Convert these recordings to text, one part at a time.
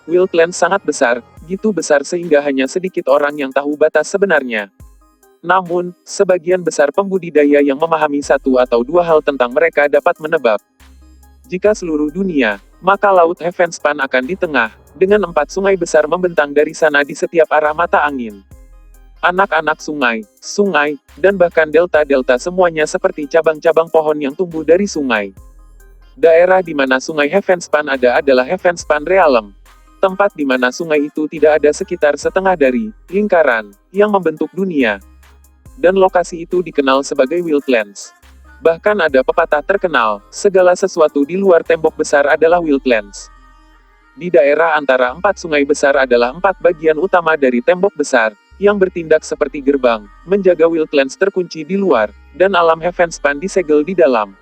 Wildlands sangat besar, gitu besar sehingga hanya sedikit orang yang tahu batas sebenarnya. Namun, sebagian besar pembudidaya yang memahami satu atau dua hal tentang mereka dapat menebak. Jika seluruh dunia, maka Laut Heavenspan akan di tengah, dengan 4 sungai besar membentang dari sana di setiap arah mata angin. Anak-anak sungai, sungai, dan bahkan delta-delta semuanya seperti cabang-cabang pohon yang tumbuh dari sungai. Daerah di mana sungai Heavenspan ada adalah Heavenspan Realm. Tempat di mana sungai itu tidak ada sekitar setengah dari lingkaran yang membentuk dunia. Dan lokasi itu dikenal sebagai Wildlands. Bahkan ada pepatah terkenal, segala sesuatu di luar tembok besar adalah Wildlands. Di daerah antara 4 sungai besar adalah 4 bagian utama dari tembok besar, yang bertindak seperti gerbang, menjaga Wildlands terkunci di luar, dan alam Heavenspan disegel di dalam.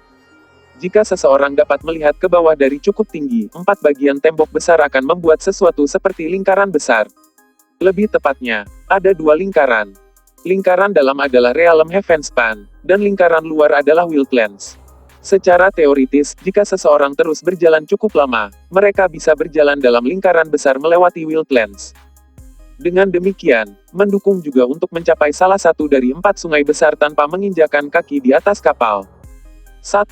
Jika seseorang dapat melihat ke bawah dari cukup tinggi, 4 bagian tembok besar akan membuat sesuatu seperti lingkaran besar. Lebih tepatnya, ada 2 lingkaran. Lingkaran dalam adalah Realm Heavenspan, dan lingkaran luar adalah Wildlands. Secara teoritis, jika seseorang terus berjalan cukup lama, mereka bisa berjalan dalam lingkaran besar melewati Wildlands. Dengan demikian, mendukung juga untuk mencapai salah satu dari 4 sungai besar tanpa menginjakan kaki di atas kapal. 1.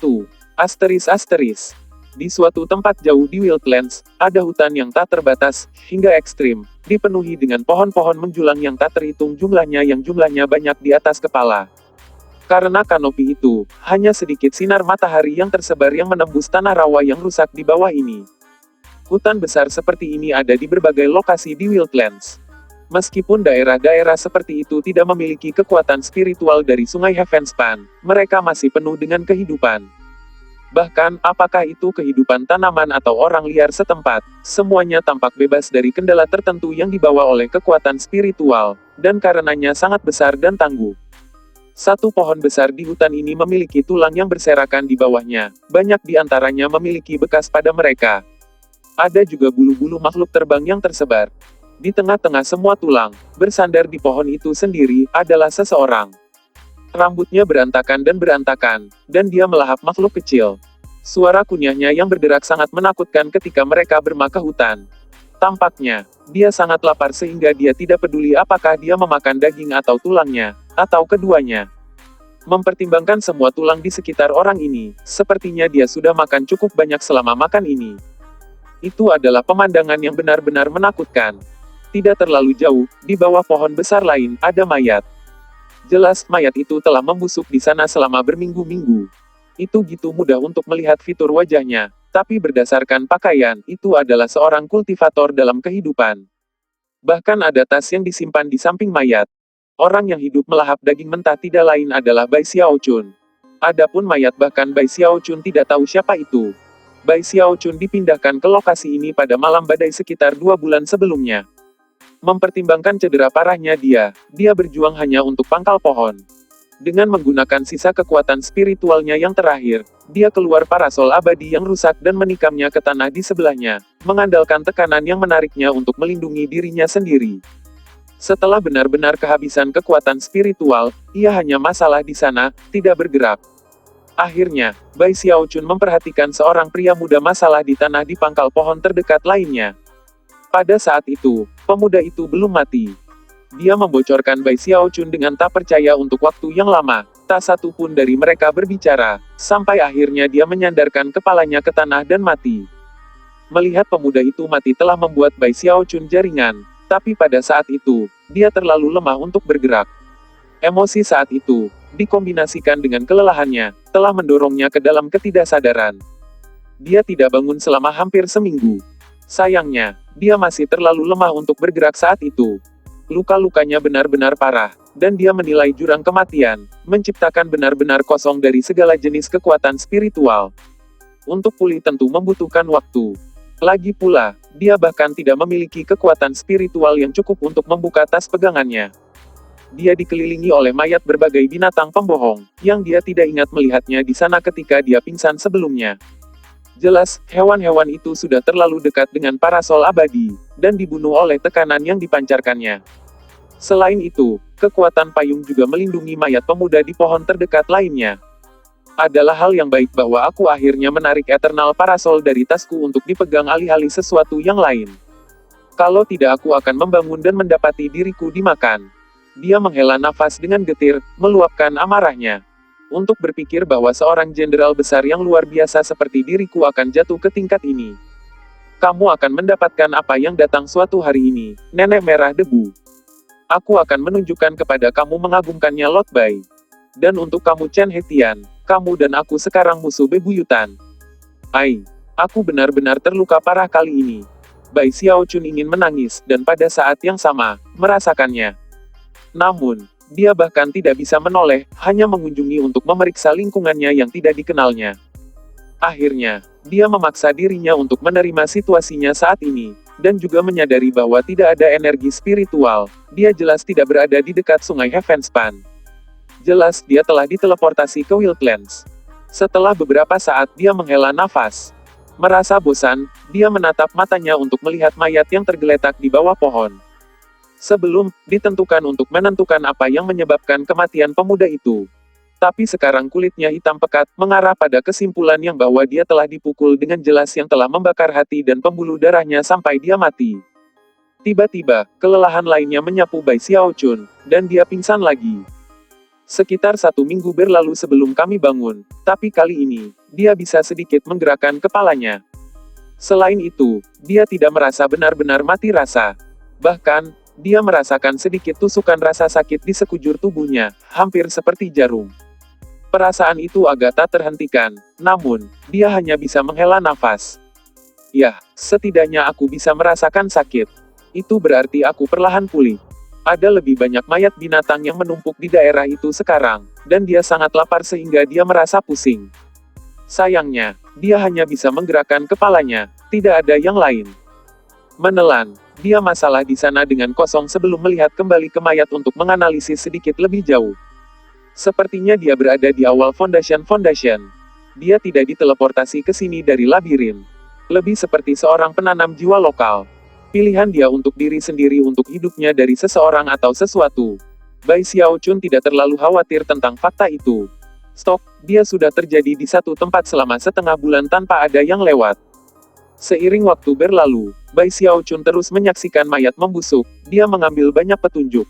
Asteris. Di suatu tempat jauh di Wildlands, ada hutan yang tak terbatas, hingga ekstrim, dipenuhi dengan pohon-pohon menjulang yang tak terhitung jumlahnya yang jumlahnya banyak di atas kepala. Karena kanopi itu, hanya sedikit sinar matahari yang tersebar yang menembus tanah rawa yang rusak di bawah ini. Hutan besar seperti ini ada di berbagai lokasi di Wildlands. Meskipun daerah-daerah seperti itu tidak memiliki kekuatan spiritual dari sungai Heavenspan, mereka masih penuh dengan kehidupan. Bahkan, apakah itu kehidupan tanaman atau orang liar setempat, semuanya tampak bebas dari kendala tertentu yang dibawa oleh kekuatan spiritual, dan karenanya sangat besar dan tangguh. Satu pohon besar di hutan ini memiliki tulang yang berserakan di bawahnya, banyak di antaranya memiliki bekas pada mereka. Ada juga bulu-bulu makhluk terbang yang tersebar. Di tengah-tengah semua tulang, bersandar di pohon itu sendiri, adalah seseorang. Rambutnya berantakan, dan dia melahap makhluk kecil. Suara kunyahnya yang berderak sangat menakutkan ketika mereka berma ke hutan. Tampaknya, dia sangat lapar sehingga dia tidak peduli apakah dia memakan daging atau tulangnya, atau keduanya. Mempertimbangkan semua tulang di sekitar orang ini, sepertinya dia sudah makan cukup banyak selama makan ini. Itu adalah pemandangan yang benar-benar menakutkan. Tidak terlalu jauh, di bawah pohon besar lain, ada mayat. Jelas, mayat itu telah membusuk di sana selama berminggu-minggu. Itu gitu mudah untuk melihat fitur wajahnya, tapi berdasarkan pakaian, itu adalah seorang kultivator dalam kehidupan. Bahkan ada tas yang disimpan di samping mayat. Orang yang hidup melahap daging mentah tidak lain adalah Bai Xiaochun. Adapun mayat bahkan Bai Xiaochun tidak tahu siapa itu. Bai Xiaochun dipindahkan ke lokasi ini pada malam badai sekitar 2 bulan sebelumnya. Mempertimbangkan cedera parahnya dia berjuang hanya untuk pangkal pohon. Dengan menggunakan sisa kekuatan spiritualnya yang terakhir, dia keluar parasol abadi yang rusak dan menikamnya ke tanah di sebelahnya, mengandalkan tekanan yang menariknya untuk melindungi dirinya sendiri. Setelah benar-benar kehabisan kekuatan spiritual, ia hanya masalah di sana, tidak bergerak. Akhirnya, Bai Xiaochun memperhatikan seorang pria muda masalah di tanah di pangkal pohon terdekat lainnya. Pada saat itu, pemuda itu belum mati. Dia membocorkan Bai Xiaochun dengan tak percaya untuk waktu yang lama, tak satu pun dari mereka berbicara, sampai akhirnya dia menyandarkan kepalanya ke tanah dan mati. Melihat pemuda itu mati telah membuat Bai Xiaochun jaringan, tapi pada saat itu, dia terlalu lemah untuk bergerak. Emosi saat itu, dikombinasikan dengan kelelahannya, telah mendorongnya ke dalam ketidaksadaran. Dia tidak bangun selama hampir seminggu. Sayangnya, dia masih terlalu lemah untuk bergerak saat itu. Luka-lukanya benar-benar parah, dan dia menilai jurang kematian, menciptakan benar-benar kosong dari segala jenis kekuatan spiritual. Untuk pulih tentu membutuhkan waktu. Lagi pula, dia bahkan tidak memiliki kekuatan spiritual yang cukup untuk membuka tas pegangannya. Dia dikelilingi oleh mayat berbagai binatang pembohong, yang dia tidak ingat melihatnya di sana ketika dia pingsan sebelumnya. Jelas, hewan-hewan itu sudah terlalu dekat dengan parasol abadi, dan dibunuh oleh tekanan yang dipancarkannya. Selain itu, kekuatan payung juga melindungi mayat pemuda di pohon terdekat lainnya. Adalah hal yang baik bahwa aku akhirnya menarik Eternal Parasol dari tasku untuk dipegang alih-alih sesuatu yang lain. Kalau tidak aku akan membangun dan mendapati diriku dimakan. Dia menghela nafas dengan getir, meluapkan amarahnya. Untuk berpikir bahwa seorang jenderal besar yang luar biasa seperti diriku akan jatuh ke tingkat ini. Kamu akan mendapatkan apa yang datang suatu hari ini, nenek merah debu. Aku akan menunjukkan kepada kamu mengagumkannya Lord Bai. Dan untuk kamu Chen Hetian, kamu dan aku sekarang musuh bebuyutan. Ai, aku benar-benar terluka parah kali ini. Bai Xiaochun ingin menangis, dan pada saat yang sama, merasakannya. Namun, dia bahkan tidak bisa menoleh, hanya mengunjungi untuk memeriksa lingkungannya yang tidak dikenalnya. Akhirnya, dia memaksa dirinya untuk menerima situasinya saat ini, dan juga menyadari bahwa tidak ada energi spiritual, dia jelas tidak berada di dekat sungai Heavenspan. Jelas dia telah diteleportasi ke Wildlands. Setelah beberapa saat dia menghela nafas. Merasa bosan, dia menatap matanya untuk melihat mayat yang tergeletak di bawah pohon. Sebelum ditentukan untuk menentukan apa yang menyebabkan kematian pemuda itu. Tapi sekarang kulitnya hitam pekat, mengarah pada kesimpulan yang bahwa dia telah dipukul dengan jelas yang telah membakar hati dan pembuluh darahnya sampai dia mati. Tiba-tiba, kelelahan lainnya menyapu Bai Xiaochun, dan dia pingsan lagi. Sekitar 1 minggu berlalu sebelum kami bangun, tapi kali ini, dia bisa sedikit menggerakkan kepalanya. Selain itu, dia tidak merasa benar-benar mati rasa. Bahkan, dia merasakan sedikit tusukan rasa sakit di sekujur tubuhnya, hampir seperti jarum. Perasaan itu agak tak terhentikan, namun, dia hanya bisa menghela nafas. Yah, setidaknya aku bisa merasakan sakit. Itu berarti aku perlahan pulih. Ada lebih banyak mayat binatang yang menumpuk di daerah itu sekarang, dan dia sangat lapar sehingga dia merasa pusing. Sayangnya, dia hanya bisa menggerakkan kepalanya, tidak ada yang lain. Menelan, dia masalah di sana dengan kosong sebelum melihat kembali ke mayat untuk menganalisis sedikit lebih jauh. Sepertinya dia berada di awal Foundation. Dia tidak diteleportasi ke sini dari labirin. Lebih seperti seorang penanam jiwa lokal. Pilihan dia untuk diri sendiri untuk hidupnya dari seseorang atau sesuatu. Bai Xiaochun tidak terlalu khawatir tentang fakta itu. Stok, dia sudah terjadi di satu tempat selama setengah bulan tanpa ada yang lewat. Seiring waktu berlalu, Bai Xiaochun terus menyaksikan mayat membusuk, dia mengambil banyak petunjuk.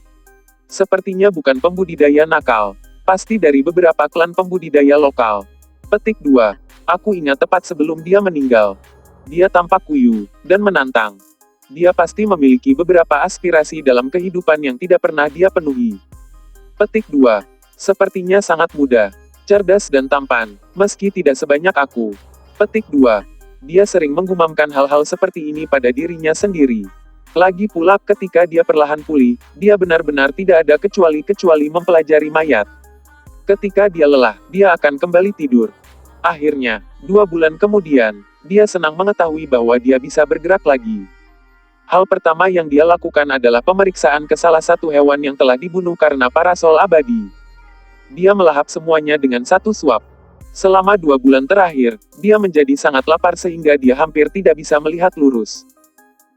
Sepertinya bukan pembudidaya nakal. Pasti dari beberapa klan pembudidaya lokal. Petik 2. Aku ingat tepat sebelum dia meninggal. Dia tampak kuyu, dan menantang. Dia pasti memiliki beberapa aspirasi dalam kehidupan yang tidak pernah dia penuhi. Petik 2. Sepertinya sangat muda, cerdas dan tampan, meski tidak sebanyak aku. Petik 2. Dia sering menggumamkan hal-hal seperti ini pada dirinya sendiri. Lagi pula ketika dia perlahan pulih, dia benar-benar tidak ada kecuali mempelajari mayat. Ketika dia lelah, dia akan kembali tidur. Akhirnya, 2 bulan kemudian, dia senang mengetahui bahwa dia bisa bergerak lagi. Hal pertama yang dia lakukan adalah pemeriksaan ke salah satu hewan yang telah dibunuh karena parasol abadi. Dia melahap semuanya dengan satu suap. Selama 2 bulan terakhir, dia menjadi sangat lapar sehingga dia hampir tidak bisa melihat lurus.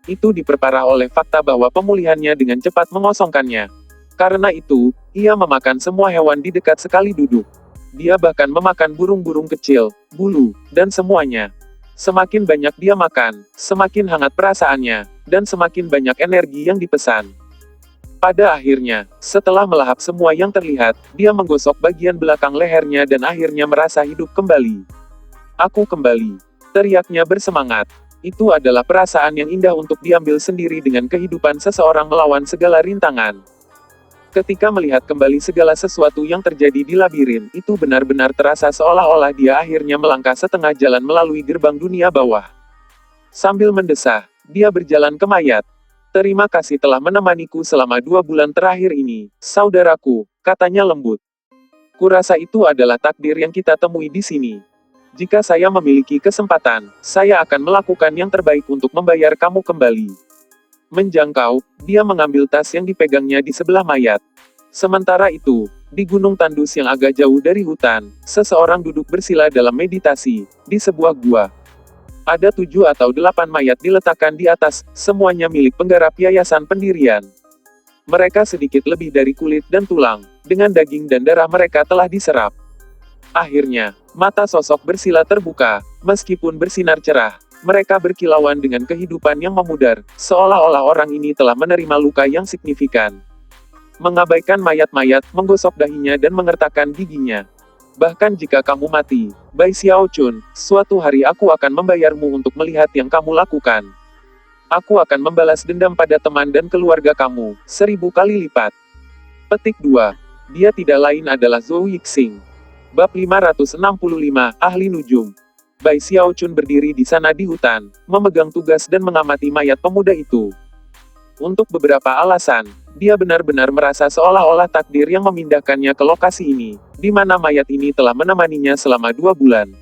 Itu diperparah oleh fakta bahwa pemulihannya dengan cepat mengosongkannya. Karena itu, ia memakan semua hewan di dekat sekali duduk. Dia bahkan memakan burung-burung kecil, bulu, dan semuanya. Semakin banyak dia makan, semakin hangat perasaannya, dan semakin banyak energi yang dipesan. Pada akhirnya, setelah melahap semua yang terlihat, dia menggosok bagian belakang lehernya dan akhirnya merasa hidup kembali. Aku kembali. Teriaknya bersemangat. Itu adalah perasaan yang indah untuk diambil sendiri dengan kehidupan seseorang melawan segala rintangan. Ketika melihat kembali segala sesuatu yang terjadi di labirin, itu benar-benar terasa seolah-olah dia akhirnya melangkah setengah jalan melalui gerbang dunia bawah. Sambil mendesah, dia berjalan ke mayat. Terima kasih telah menemaniku selama 2 bulan terakhir ini, saudaraku, katanya lembut. Kurasa itu adalah takdir yang kita temui di sini. Jika saya memiliki kesempatan, saya akan melakukan yang terbaik untuk membayar kamu kembali. Menjangkau, dia mengambil tas yang dipegangnya di sebelah mayat. Sementara itu, di gunung tandus yang agak jauh dari hutan, seseorang duduk bersila dalam meditasi, di sebuah gua. Ada 7 atau 8 mayat diletakkan di atas, semuanya milik penggarap yayasan pendirian. Mereka sedikit lebih dari kulit dan tulang, dengan daging dan darah mereka telah diserap. Akhirnya, mata sosok bersila terbuka, meskipun bersinar cerah. Mereka berkilauan dengan kehidupan yang memudar, seolah-olah orang ini telah menerima luka yang signifikan. Mengabaikan mayat-mayat, menggosok dahinya dan mengertakkan giginya. Bahkan jika kamu mati, Bai Xiaochun, suatu hari aku akan membayarmu untuk melihat yang kamu lakukan. Aku akan membalas dendam pada teman dan keluarga kamu, 1000 kali lipat. Petik 2. Dia tidak lain adalah Zhou Yixing. Bab 565, Ahli Nujum. Bai Xiaochun berdiri di sana di hutan, memegang tugas dan mengamati mayat pemuda itu. Untuk beberapa alasan, dia benar-benar merasa seolah-olah takdir yang memindahkannya ke lokasi ini, di mana mayat ini telah menemaninya selama 2 bulan.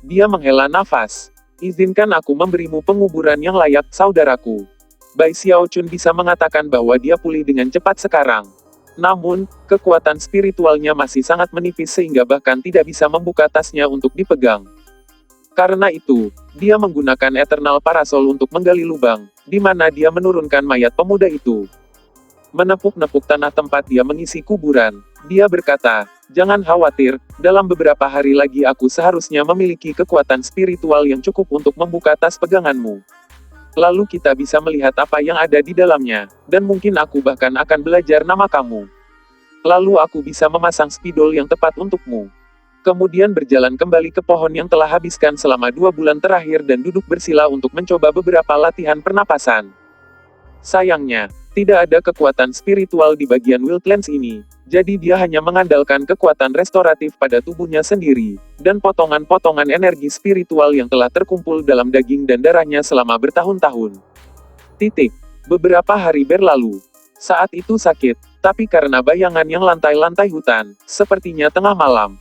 Dia menghela nafas. Izinkan aku memberimu penguburan yang layak, saudaraku. Bai Xiaochun bisa mengatakan bahwa dia pulih dengan cepat sekarang. Namun, kekuatan spiritualnya masih sangat menipis sehingga bahkan tidak bisa membuka tasnya untuk dipegang. Karena itu, dia menggunakan Eternal Parasol untuk menggali lubang, di mana dia menurunkan mayat pemuda itu. Menepuk-nepuk tanah tempat dia mengisi kuburan, dia berkata, "Jangan khawatir, dalam beberapa hari lagi aku seharusnya memiliki kekuatan spiritual yang cukup untuk membuka tas peganganmu. Lalu kita bisa melihat apa yang ada di dalamnya, dan mungkin aku bahkan akan belajar nama kamu. Lalu aku bisa memasang spidol yang tepat untukmu." Kemudian berjalan kembali ke pohon yang telah habiskan selama 2 bulan terakhir dan duduk bersila untuk mencoba beberapa latihan pernapasan. Sayangnya, tidak ada kekuatan spiritual di bagian Wildlands ini, jadi dia hanya mengandalkan kekuatan restoratif pada tubuhnya sendiri, dan potongan-potongan energi spiritual yang telah terkumpul dalam daging dan darahnya selama bertahun-tahun. Beberapa hari berlalu. Saat itu sakit, tapi karena bayangan yang lantai-lantai hutan, sepertinya tengah malam.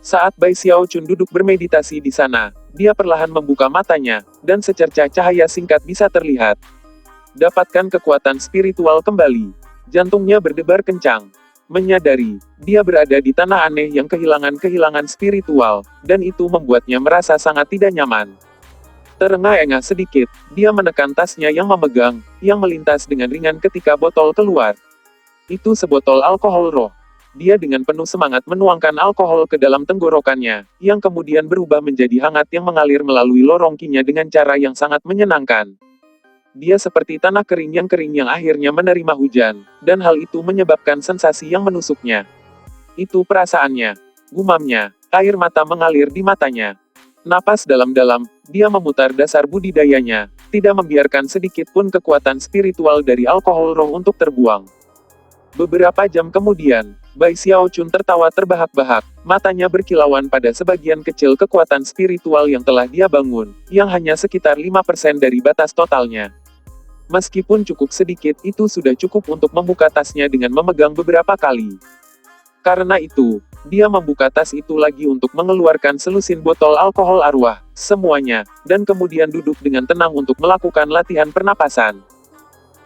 Saat Bai Xiaochun duduk bermeditasi di sana, dia perlahan membuka matanya, dan secercah cahaya singkat bisa terlihat. Dapatkan kekuatan spiritual kembali. Jantungnya berdebar kencang. Menyadari, dia berada di tanah aneh yang kehilangan spiritual, dan itu membuatnya merasa sangat tidak nyaman. Terengah-engah sedikit, dia menekan tasnya yang memegang, yang melintas dengan ringan ketika botol keluar. Itu sebotol alkohol roh. Dia dengan penuh semangat menuangkan alkohol ke dalam tenggorokannya, yang kemudian berubah menjadi hangat yang mengalir melalui lorongkinya dengan cara yang sangat menyenangkan. Dia seperti tanah kering yang akhirnya menerima hujan, dan hal itu menyebabkan sensasi yang menusuknya. Itu perasaannya. Gumamnya, air mata mengalir di matanya. Napas dalam-dalam, dia memutar dasar budidayanya, tidak membiarkan sedikit pun kekuatan spiritual dari alkohol roh untuk terbuang. Beberapa jam kemudian, Bai Xiaochun tertawa terbahak-bahak, matanya berkilauan pada sebagian kecil kekuatan spiritual yang telah dia bangun, yang hanya sekitar 5% dari batas totalnya. Meskipun cukup sedikit, itu sudah cukup untuk membuka tasnya dengan memegang beberapa kali. Karena itu, dia membuka tas itu lagi untuk mengeluarkan selusin botol alkohol arwah, semuanya, dan kemudian duduk dengan tenang untuk melakukan latihan pernapasan.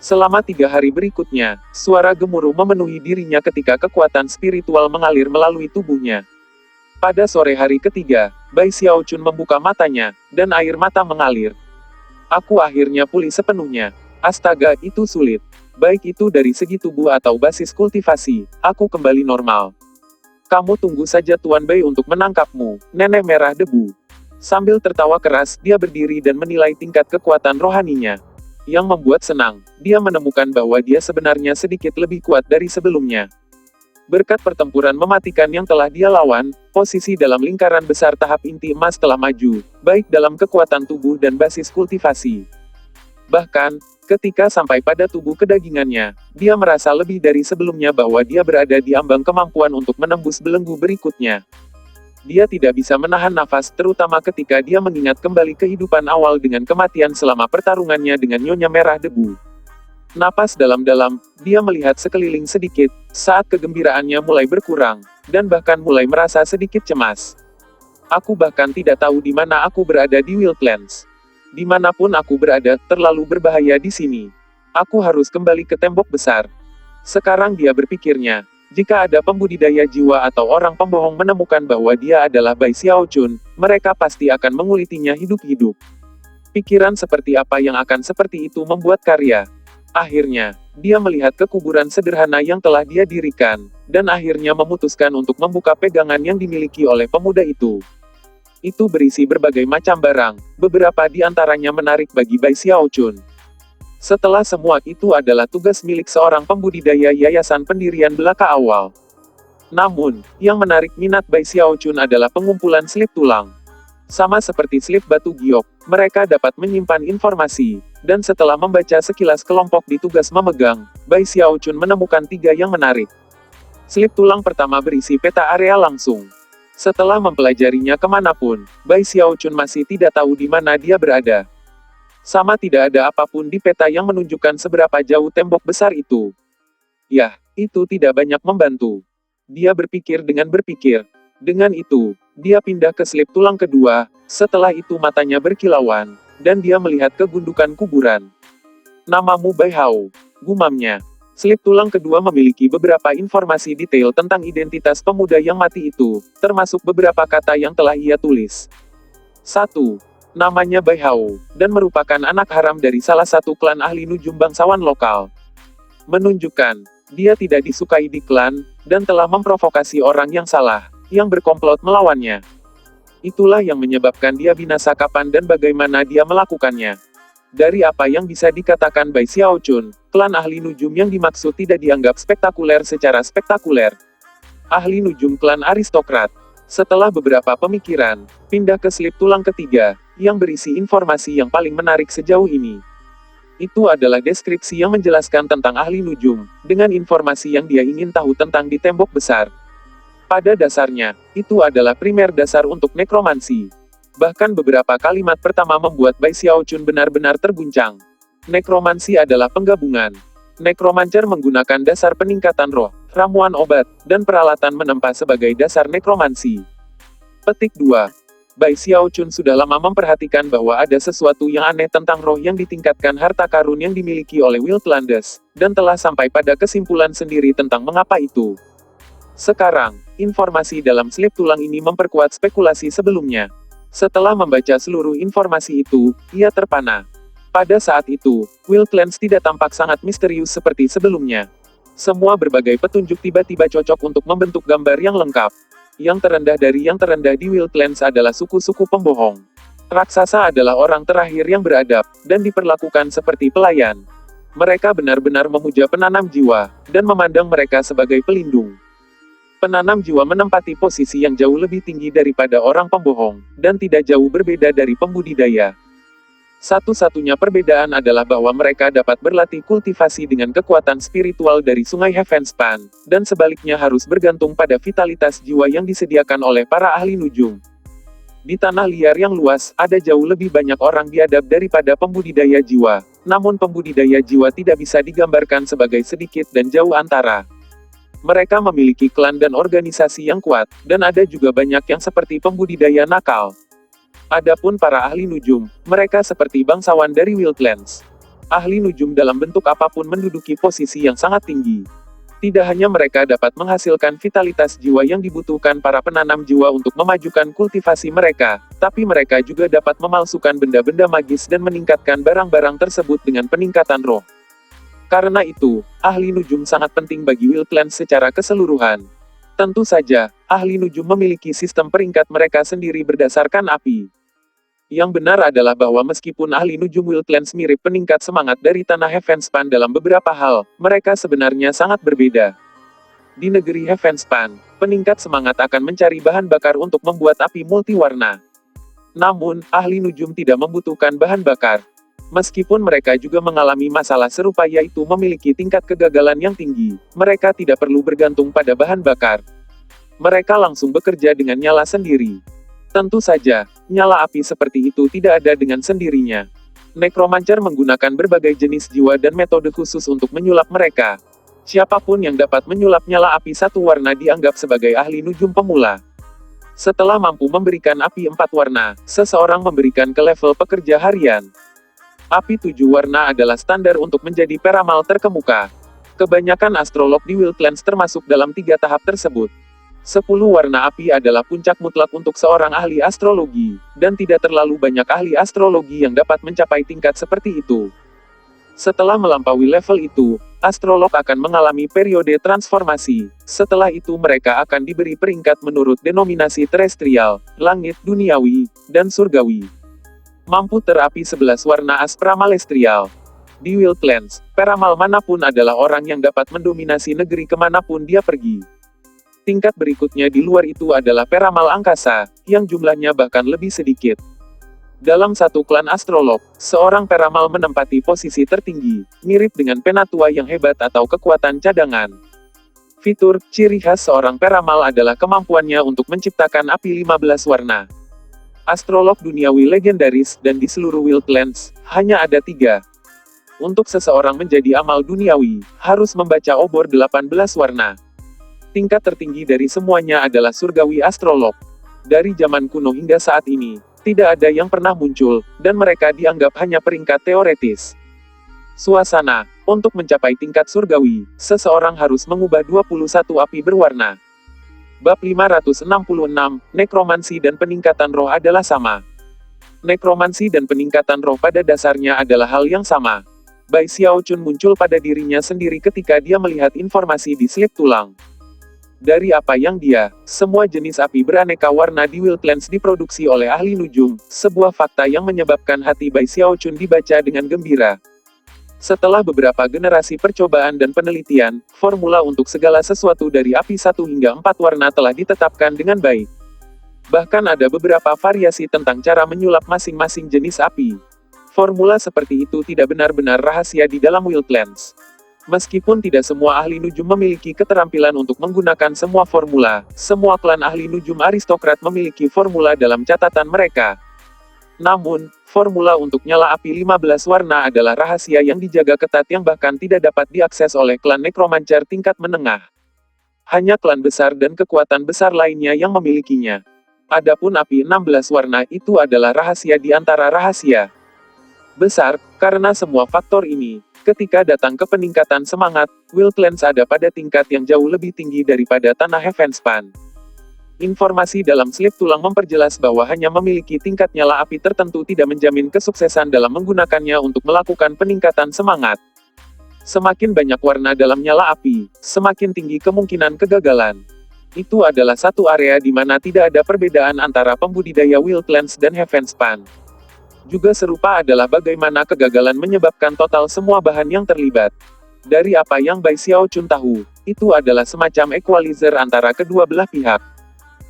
Selama 3 hari berikutnya, suara gemuruh memenuhi dirinya ketika kekuatan spiritual mengalir melalui tubuhnya. Pada sore hari ketiga, Bai Xiaochun membuka matanya, dan air mata mengalir. Aku akhirnya pulih sepenuhnya. Astaga, itu sulit. Baik itu dari segi tubuh atau basis kultivasi, aku kembali normal. Kamu tunggu saja Tuan Bai untuk menangkapmu, nenek merah debu. Sambil tertawa keras, dia berdiri dan menilai tingkat kekuatan rohaninya. Yang membuat senang, dia menemukan bahwa dia sebenarnya sedikit lebih kuat dari sebelumnya. Berkat pertempuran mematikan yang telah dia lawan, posisi dalam lingkaran besar tahap inti emas telah maju, baik dalam kekuatan tubuh dan basis kultivasi. Bahkan, ketika sampai pada tubuh kedagingannya, dia merasa lebih dari sebelumnya bahwa dia berada di ambang kemampuan untuk menembus belenggu berikutnya. Dia tidak bisa menahan nafas, terutama ketika dia mengingat kembali kehidupan awal dengan kematian selama pertarungannya dengan Nyonya Merah Debu. Napas dalam-dalam, dia melihat sekeliling sedikit, saat kegembiraannya mulai berkurang, dan bahkan mulai merasa sedikit cemas. Aku bahkan tidak tahu di mana aku berada di Wildlands. Dimanapun aku berada, terlalu berbahaya di sini. Aku harus kembali ke tembok besar. Sekarang dia berpikirnya, jika ada pembudidaya jiwa atau orang pembohong menemukan bahwa dia adalah Bai Xiaochun, mereka pasti akan mengulitinya hidup-hidup. Pikiran seperti apa yang akan seperti itu membuat karya. Akhirnya, dia melihat ke kuburan sederhana yang telah dia dirikan, dan akhirnya memutuskan untuk membuka pegangan yang dimiliki oleh pemuda itu. Itu berisi berbagai macam barang, beberapa di antaranya menarik bagi Bai Xiaochun. Setelah semua itu adalah tugas milik seorang pembudidaya yayasan pendirian belaka awal. Namun, yang menarik minat Bai Xiaochun adalah pengumpulan slip tulang. Sama seperti slip batu giok, mereka dapat menyimpan informasi, dan setelah membaca sekilas kelompok di tugas memegang, Bai Xiaochun menemukan 3 yang menarik. Slip tulang pertama berisi peta area langsung. Setelah mempelajarinya kemanapun, Bai Xiaochun masih tidak tahu di mana dia berada. Sama tidak ada apapun di peta yang menunjukkan seberapa jauh tembok besar itu. Yah, itu tidak banyak membantu. Dia berpikir dengan berpikir. Dengan itu, dia pindah ke slip tulang kedua, setelah itu matanya berkilauan, dan dia melihat kegundukan kuburan. Namamu Bai Hao, gumamnya. Slip tulang kedua memiliki beberapa informasi detail tentang identitas pemuda yang mati itu, termasuk beberapa kata yang telah ia tulis. 1. Namanya Bai Hao, dan merupakan anak haram dari salah satu klan ahli nujum bangsawan lokal. Menunjukkan, dia tidak disukai di klan, dan telah memprovokasi orang yang salah, yang berkomplot melawannya. Itulah yang menyebabkan dia binasa kapan dan bagaimana dia melakukannya. Dari apa yang bisa dikatakan Bai Xiaochun, klan ahli nujum yang dimaksud tidak dianggap spektakuler secara spektakuler. Ahli nujum klan aristokrat. Setelah beberapa pemikiran, pindah ke slip tulang ketiga, yang berisi informasi yang paling menarik sejauh ini. Itu adalah deskripsi yang menjelaskan tentang ahli nujum, dengan informasi yang dia ingin tahu tentang di tembok besar. Pada dasarnya, itu adalah primer dasar untuk nekromansi. Bahkan beberapa kalimat pertama membuat Bai Xiaochun benar-benar terguncang. Nekromansi adalah penggabungan. Nekromancer menggunakan dasar peningkatan roh, ramuan obat, dan peralatan menempa sebagai dasar nekromansi. Petik 2. Bai Xiaochun sudah lama memperhatikan bahwa ada sesuatu yang aneh tentang roh yang ditingkatkan harta karun yang dimiliki oleh Wildlands, dan telah sampai pada kesimpulan sendiri tentang mengapa itu. Sekarang, informasi dalam slip tulang ini memperkuat spekulasi sebelumnya. Setelah membaca seluruh informasi itu, ia terpana. Pada saat itu, Wildlands tidak tampak sangat misterius seperti sebelumnya. Semua berbagai petunjuk tiba-tiba cocok untuk membentuk gambar yang lengkap. Yang terendah dari yang terendah di Wildlands adalah suku-suku pembohong. Raksasa adalah orang terakhir yang beradab, dan diperlakukan seperti pelayan. Mereka benar-benar memuja penanam jiwa, dan memandang mereka sebagai pelindung. Penanam jiwa menempati posisi yang jauh lebih tinggi daripada orang pembohong, dan tidak jauh berbeda dari pembudidaya. Satu-satunya perbedaan adalah bahwa mereka dapat berlatih kultivasi dengan kekuatan spiritual dari sungai Heavenspan, dan sebaliknya harus bergantung pada vitalitas jiwa yang disediakan oleh para ahli nujum. Di tanah liar yang luas, ada jauh lebih banyak orang biadab daripada pembudidaya jiwa, namun pembudidaya jiwa tidak bisa digambarkan sebagai sedikit dan jauh antara. Mereka memiliki klan dan organisasi yang kuat, dan ada juga banyak yang seperti pembudidaya nakal. Adapun para ahli nujum, mereka seperti bangsawan dari Wildlands. Ahli nujum dalam bentuk apapun menduduki posisi yang sangat tinggi. Tidak hanya mereka dapat menghasilkan vitalitas jiwa yang dibutuhkan para penanam jiwa untuk memajukan kultivasi mereka, tapi mereka juga dapat memalsukan benda-benda magis dan meningkatkan barang-barang tersebut dengan peningkatan roh. Karena itu, ahli nujum sangat penting bagi Wildlands secara keseluruhan. Tentu saja, ahli nujum memiliki sistem peringkat mereka sendiri berdasarkan api. Yang benar adalah bahwa meskipun ahli nujum Wildlands mirip peningkat semangat dari tanah Heavenspan dalam beberapa hal, mereka sebenarnya sangat berbeda. Di negeri Heavenspan, peningkat semangat akan mencari bahan bakar untuk membuat api multiwarna. Namun, ahli nujum tidak membutuhkan bahan bakar. Meskipun mereka juga mengalami masalah serupa yaitu memiliki tingkat kegagalan yang tinggi, mereka tidak perlu bergantung pada bahan bakar. Mereka langsung bekerja dengan nyala sendiri. Tentu saja, nyala api seperti itu tidak ada dengan sendirinya. Necromancer menggunakan berbagai jenis jiwa dan metode khusus untuk menyulap mereka. Siapapun yang dapat menyulap nyala api satu warna dianggap sebagai ahli nujum pemula. Setelah mampu memberikan api 4 warna, seseorang memberikan ke level pekerja harian. Api 7 warna adalah standar untuk menjadi peramal terkemuka. Kebanyakan astrolog di Wildlands termasuk dalam 3 tahap tersebut. 10 warna api adalah puncak mutlak untuk seorang ahli astrologi, dan tidak terlalu banyak ahli astrologi yang dapat mencapai tingkat seperti itu. Setelah melampaui level itu, astrolog akan mengalami periode transformasi. Setelah itu mereka akan diberi peringkat menurut denominasi terestrial, langit, duniawi, dan surgawi. Mampu terapi 11 warna as pramalestial. Di Wild Lands, peramal manapun adalah orang yang dapat mendominasi negeri kemanapun dia pergi. Tingkat berikutnya di luar itu adalah peramal angkasa, yang jumlahnya bahkan lebih sedikit. Dalam satu klan astrolog, seorang peramal menempati posisi tertinggi, mirip dengan penatua yang hebat atau kekuatan cadangan. Fitur, ciri khas seorang peramal adalah kemampuannya untuk menciptakan api 15 warna. Astrolog duniawi legendaris dan di seluruh Wild Lands, hanya ada 3. Untuk seseorang menjadi amal duniawi, harus membaca obor 18 warna. Tingkat tertinggi dari semuanya adalah surgawi astrolog. Dari zaman kuno hingga saat ini, tidak ada yang pernah muncul, dan mereka dianggap hanya peringkat teoretis. Suasana, untuk mencapai tingkat surgawi, seseorang harus mengubah 21 api berwarna. Bab 566, Nekromansi dan peningkatan roh adalah sama. Nekromansi dan peningkatan roh pada dasarnya adalah hal yang sama. Bai Xiaochun muncul pada dirinya sendiri ketika dia melihat informasi di slip tulang. Dari apa yang dia, semua jenis api beraneka warna di Wild Lands diproduksi oleh ahli nujum, sebuah fakta yang menyebabkan hati Bai Xiaochun dibaca dengan gembira. Setelah beberapa generasi percobaan dan penelitian, formula untuk segala sesuatu dari api 1 hingga 4 warna telah ditetapkan dengan baik. Bahkan ada beberapa variasi tentang cara menyulap masing-masing jenis api. Formula seperti itu tidak benar-benar rahasia di dalam Wild Lands. Meskipun tidak semua ahli nujum memiliki keterampilan untuk menggunakan semua formula, semua klan ahli nujum aristokrat memiliki formula dalam catatan mereka. Namun, formula untuk nyala api 15 warna adalah rahasia yang dijaga ketat yang bahkan tidak dapat diakses oleh klan nekromancer tingkat menengah. Hanya klan besar dan kekuatan besar lainnya yang memilikinya. Adapun api 16 warna itu adalah rahasia di antara rahasia besar, karena semua faktor ini, ketika datang ke peningkatan semangat, Wild Lands ada pada tingkat yang jauh lebih tinggi daripada tanah Heavenspan. Informasi dalam slip tulang memperjelas bahwa hanya memiliki tingkat nyala api tertentu tidak menjamin kesuksesan dalam menggunakannya untuk melakukan peningkatan semangat. Semakin banyak warna dalam nyala api, semakin tinggi kemungkinan kegagalan. Itu adalah satu area di mana tidak ada perbedaan antara pembudidaya Wild Lands dan Heavenspan. Juga serupa adalah bagaimana kegagalan menyebabkan total semua bahan yang terlibat. Dari apa yang Bai Xiaochun tahu, itu adalah semacam equalizer antara kedua belah pihak.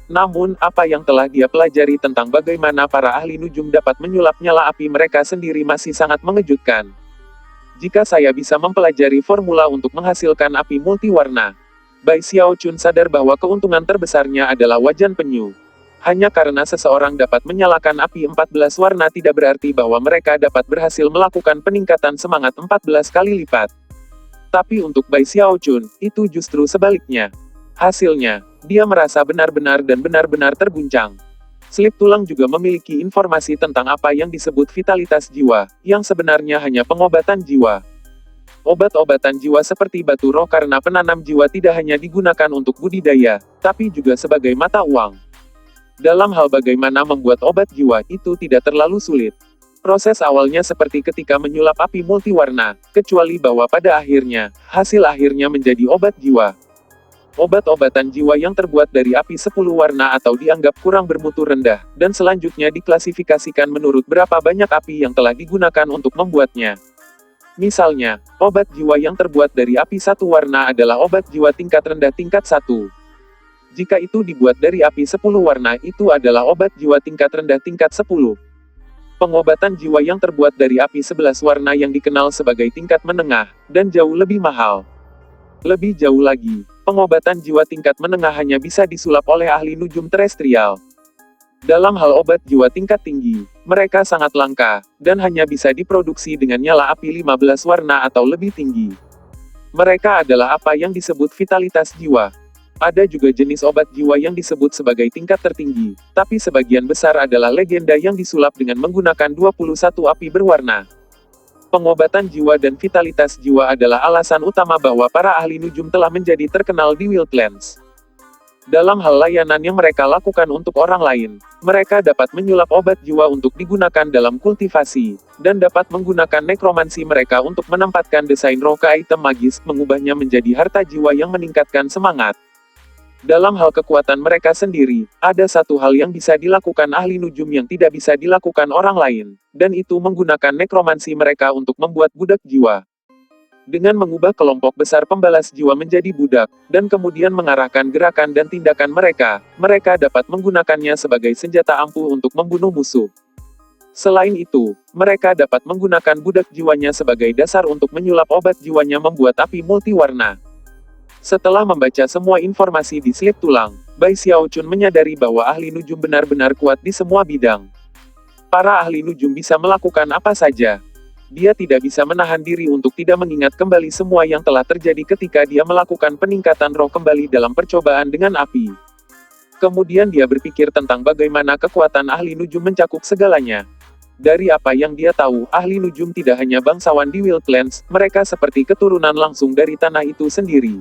Namun, apa yang telah dia pelajari tentang bagaimana para ahli nujum dapat menyulap nyala api mereka sendiri masih sangat mengejutkan. Jika saya bisa mempelajari formula untuk menghasilkan api multiwarna, Bai Xiaochun sadar bahwa keuntungan terbesarnya adalah wajan penyu. Hanya karena seseorang dapat menyalakan api 14 warna tidak berarti bahwa mereka dapat berhasil melakukan peningkatan semangat 14 kali lipat. Tapi untuk Bai Xiaochun, itu justru sebaliknya. Hasilnya, dia merasa benar-benar dan benar-benar terguncang. Slip tulang juga memiliki informasi tentang apa yang disebut vitalitas jiwa, yang sebenarnya hanya pengobatan jiwa. Obat-obatan jiwa seperti batu roh karena penanam jiwa tidak hanya digunakan untuk budidaya, tapi juga sebagai mata uang. Dalam hal bagaimana membuat obat jiwa, itu tidak terlalu sulit. Proses awalnya seperti ketika menyulap api multiwarna, kecuali bahwa pada akhirnya, hasil akhirnya menjadi obat jiwa. Obat-obatan jiwa yang terbuat dari api 10 warna atau dianggap kurang bermutu rendah, dan selanjutnya diklasifikasikan menurut berapa banyak api yang telah digunakan untuk membuatnya. Misalnya, obat jiwa yang terbuat dari api 1 warna adalah obat jiwa tingkat rendah tingkat 1. Jika itu dibuat dari api 10 warna itu adalah obat jiwa tingkat rendah tingkat 10. Pengobatan jiwa yang terbuat dari api 11 warna yang dikenal sebagai tingkat menengah, dan jauh lebih mahal. Lebih jauh lagi, pengobatan jiwa tingkat menengah hanya bisa disulap oleh ahli nujum terestrial. Dalam hal obat jiwa tingkat tinggi, mereka sangat langka, dan hanya bisa diproduksi dengan nyala api 15 warna atau lebih tinggi. Mereka adalah apa yang disebut vitalitas jiwa. Ada juga jenis obat jiwa yang disebut sebagai tingkat tertinggi, tapi sebagian besar adalah legenda yang disulap dengan menggunakan 21 api berwarna. Pengobatan jiwa dan vitalitas jiwa adalah alasan utama bahwa para ahli nujum telah menjadi terkenal di Wild Lands. Dalam hal layanan yang mereka lakukan untuk orang lain, mereka dapat menyulap obat jiwa untuk digunakan dalam kultivasi, dan dapat menggunakan nekromansi mereka untuk menempatkan desain roh ke item magis, mengubahnya menjadi harta jiwa yang meningkatkan semangat. Dalam hal kekuatan mereka sendiri, ada satu hal yang bisa dilakukan ahli nujum yang tidak bisa dilakukan orang lain, dan itu menggunakan nekromansi mereka untuk membuat budak jiwa. Dengan mengubah kelompok besar pembalas jiwa menjadi budak, dan kemudian mengarahkan gerakan dan tindakan mereka, mereka dapat menggunakannya sebagai senjata ampuh untuk membunuh musuh. Selain itu, mereka dapat menggunakan budak jiwanya sebagai dasar untuk menyulap obat jiwanya membuat api multiwarna. Setelah membaca semua informasi di slip tulang, Bai Xiaochun menyadari bahwa ahli nujum benar-benar kuat di semua bidang. Para ahli nujum bisa melakukan apa saja. Dia tidak bisa menahan diri untuk tidak mengingat kembali semua yang telah terjadi ketika dia melakukan peningkatan roh kembali dalam percobaan dengan api. Kemudian dia berpikir tentang bagaimana kekuatan ahli nujum mencakup segalanya. Dari apa yang dia tahu, ahli nujum tidak hanya bangsawan di Wildlands, mereka seperti keturunan langsung dari tanah itu sendiri.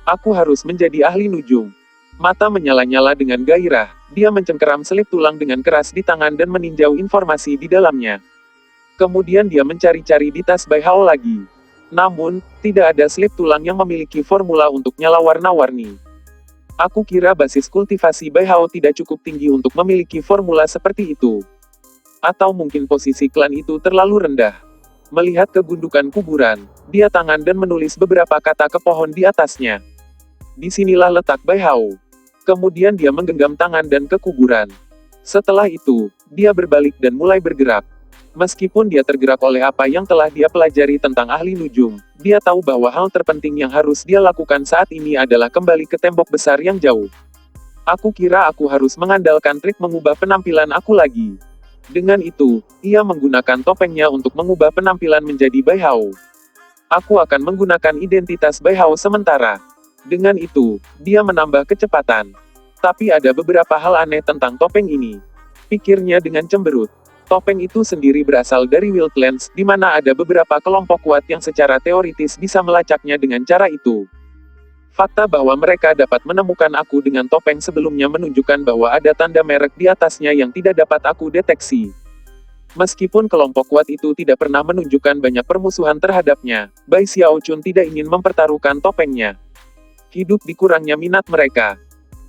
Aku harus menjadi ahli nujum. Mata menyala-nyala dengan gairah, dia mencengkeram selip tulang dengan keras di tangan dan meninjau informasi di dalamnya. Kemudian dia mencari-cari di tas Bai Hao lagi. Namun, tidak ada slip tulang yang memiliki formula untuk nyala warna-warni. Aku kira basis kultivasi Bai Hao tidak cukup tinggi untuk memiliki formula seperti itu. Atau mungkin posisi klan itu terlalu rendah. Melihat kegundukan kuburan, dia tangan dan menulis beberapa kata ke pohon di atasnya. Disinilah letak Bai Hao. Kemudian dia menggenggam tangan dan ke kuburan. Setelah itu, dia berbalik dan mulai bergerak. Meskipun dia tergerak oleh apa yang telah dia pelajari tentang ahli nujum, dia tahu bahwa hal terpenting yang harus dia lakukan saat ini adalah kembali ke tembok besar yang jauh. Aku kira aku harus mengandalkan trik mengubah penampilan aku lagi. Dengan itu, ia menggunakan topengnya untuk mengubah penampilan menjadi Bai Hao. Aku akan menggunakan identitas Bai Hao sementara. Dengan itu, dia menambah kecepatan. Tapi ada beberapa hal aneh tentang topeng ini. Pikirnya dengan cemberut. Topeng itu sendiri berasal dari Wildlands, di mana ada beberapa kelompok kuat yang secara teoritis bisa melacaknya dengan cara itu. Fakta bahwa mereka dapat menemukan aku dengan topeng sebelumnya menunjukkan bahwa ada tanda merek di atasnya yang tidak dapat aku deteksi. Meskipun kelompok kuat itu tidak pernah menunjukkan banyak permusuhan terhadapnya, Bai Xiaochun tidak ingin mempertaruhkan topengnya. Hidup di kurangnya minat mereka.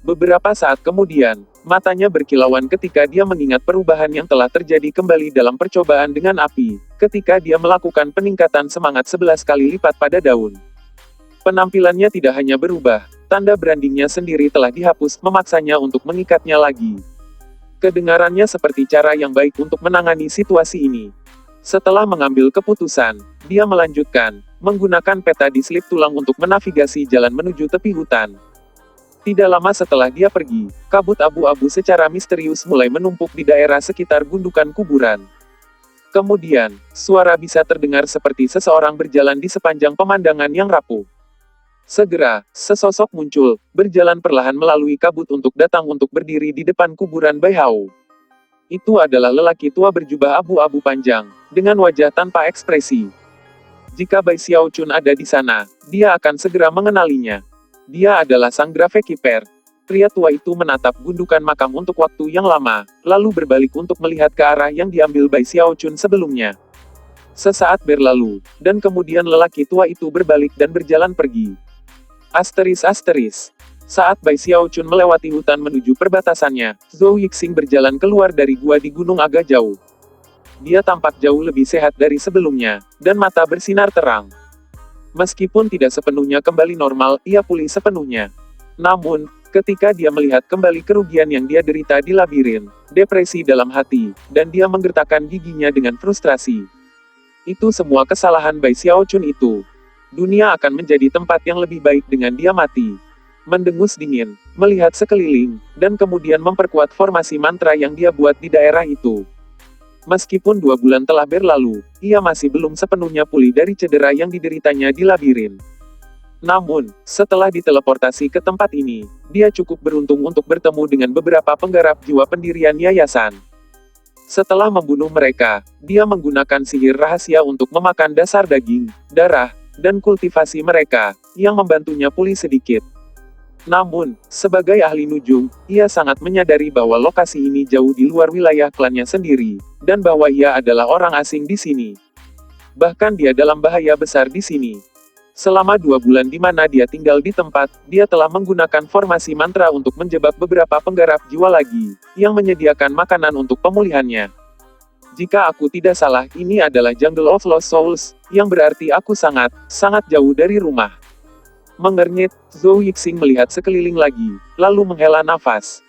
Beberapa saat kemudian, matanya berkilauan ketika dia mengingat perubahan yang telah terjadi kembali dalam percobaan dengan api, ketika dia melakukan peningkatan semangat 11 kali lipat pada daun. Penampilannya tidak hanya berubah, tanda brandingnya sendiri telah dihapus, memaksanya untuk mengikatnya lagi. Kedengarannya seperti cara yang baik untuk menangani situasi ini. Setelah mengambil keputusan, dia melanjutkan, menggunakan peta di slip tulang untuk menavigasi jalan menuju tepi hutan. Tidak lama setelah dia pergi, kabut abu-abu secara misterius mulai menumpuk di daerah sekitar gundukan kuburan. Kemudian, suara bisa terdengar seperti seseorang berjalan di sepanjang pemandangan yang rapuh. Segera, sesosok muncul, berjalan perlahan melalui kabut untuk datang untuk berdiri di depan kuburan Bai Hao. Itu adalah lelaki tua berjubah abu-abu panjang, dengan wajah tanpa ekspresi. Jika Bai Xiaochun ada di sana, dia akan segera mengenalinya. Dia adalah sang Gravekeeper. Pria tua itu menatap gundukan makam untuk waktu yang lama, lalu berbalik untuk melihat ke arah yang diambil Bai Xiaochun sebelumnya. Sesaat berlalu, dan kemudian lelaki tua itu berbalik dan berjalan pergi. Asteris. Saat Bai Xiaochun melewati hutan menuju perbatasannya, Zhou Yixing berjalan keluar dari gua di gunung agak jauh. Dia tampak jauh lebih sehat dari sebelumnya, dan mata bersinar terang. Meskipun tidak sepenuhnya kembali normal, ia pulih sepenuhnya. Namun, ketika dia melihat kembali kerugian yang dia derita di labirin, depresi dalam hati, dan dia menggertakkan giginya dengan frustrasi. Itu semua kesalahan Bai Xiaochun itu. Dunia akan menjadi tempat yang lebih baik dengan dia mati. Mendengus dingin, melihat sekeliling, dan kemudian memperkuat formasi mantra yang dia buat di daerah itu. Meskipun 2 bulan telah berlalu, ia masih belum sepenuhnya pulih dari cedera yang dideritanya di labirin. Namun, setelah diteleportasi ke tempat ini, dia cukup beruntung untuk bertemu dengan beberapa penggarap jiwa pendirian yayasan. Setelah membunuh mereka, dia menggunakan sihir rahasia untuk memakan dasar daging, darah, dan kultivasi mereka, yang membantunya pulih sedikit. Namun, sebagai ahli nujum, ia sangat menyadari bahwa lokasi ini jauh di luar wilayah klannya sendiri, dan bahwa ia adalah orang asing di sini. Bahkan dia dalam bahaya besar di sini. Selama 2 bulan di mana dia tinggal di tempat, dia telah menggunakan formasi mantra untuk menjebak beberapa penggarap jiwa lagi, yang menyediakan makanan untuk pemulihannya. Jika aku tidak salah, ini adalah Jungle of Lost Souls, yang berarti aku sangat, sangat jauh dari rumah. Mengernyit, Zhou Yixing melihat sekeliling lagi, lalu menghela nafas.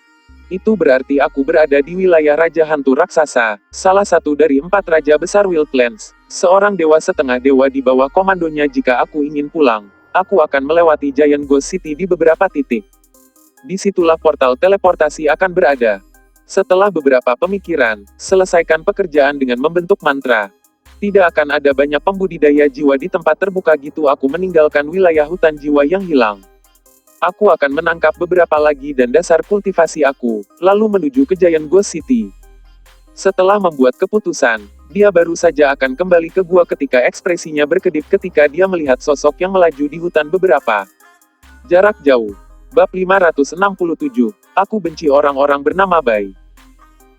Itu berarti aku berada di wilayah Raja Hantu Raksasa, salah satu dari 4 Raja Besar Wildlands, seorang dewa setengah dewa di bawah komandonya. Jika aku ingin pulang, aku akan melewati Giant Ghost City di beberapa titik. Disitulah portal teleportasi akan berada. Setelah beberapa pemikiran, selesaikan pekerjaan dengan membentuk mantra. Tidak akan ada banyak pembudidaya jiwa di tempat terbuka gitu. Aku meninggalkan wilayah hutan jiwa yang hilang. Aku akan menangkap beberapa lagi dan dasar kultivasi aku, lalu menuju ke Giant Ghost City. Setelah membuat keputusan, dia baru saja akan kembali ke gua ketika ekspresinya berkedip ketika dia melihat sosok yang melaju di hutan beberapa jarak jauh. Bab 567, Aku benci orang-orang bernama Bai.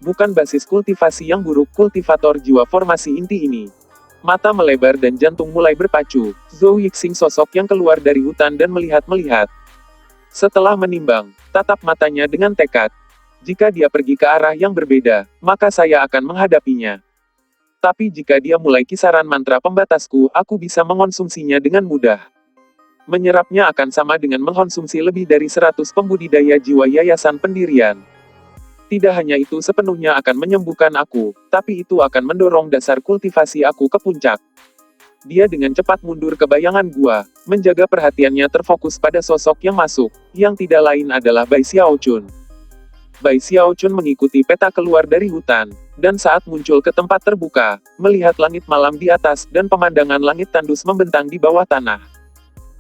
Bukan basis kultivasi yang buruk, kultivator jiwa formasi inti ini. Mata melebar dan jantung mulai berpacu. Zhou Yixing sosok yang keluar dari hutan dan melihat-melihat. Setelah menimbang, tatap matanya dengan tekad. Jika dia pergi ke arah yang berbeda, maka saya akan menghadapinya. Tapi jika dia mulai kisaran mantra pembatasku, aku bisa mengonsumsinya dengan mudah. Menyerapnya akan sama dengan mengkonsumsi lebih dari 100 pembudidaya jiwa yayasan pendirian. Tidak hanya itu sepenuhnya akan menyembuhkan aku, tapi itu akan mendorong dasar kultivasi aku ke puncak. Dia dengan cepat mundur ke bayangan gua, menjaga perhatiannya terfokus pada sosok yang masuk, yang tidak lain adalah Bai Xiaochun. Bai Xiaochun mengikuti peta keluar dari hutan, dan saat muncul ke tempat terbuka, melihat langit malam di atas dan pemandangan langit tandus membentang di bawah tanah.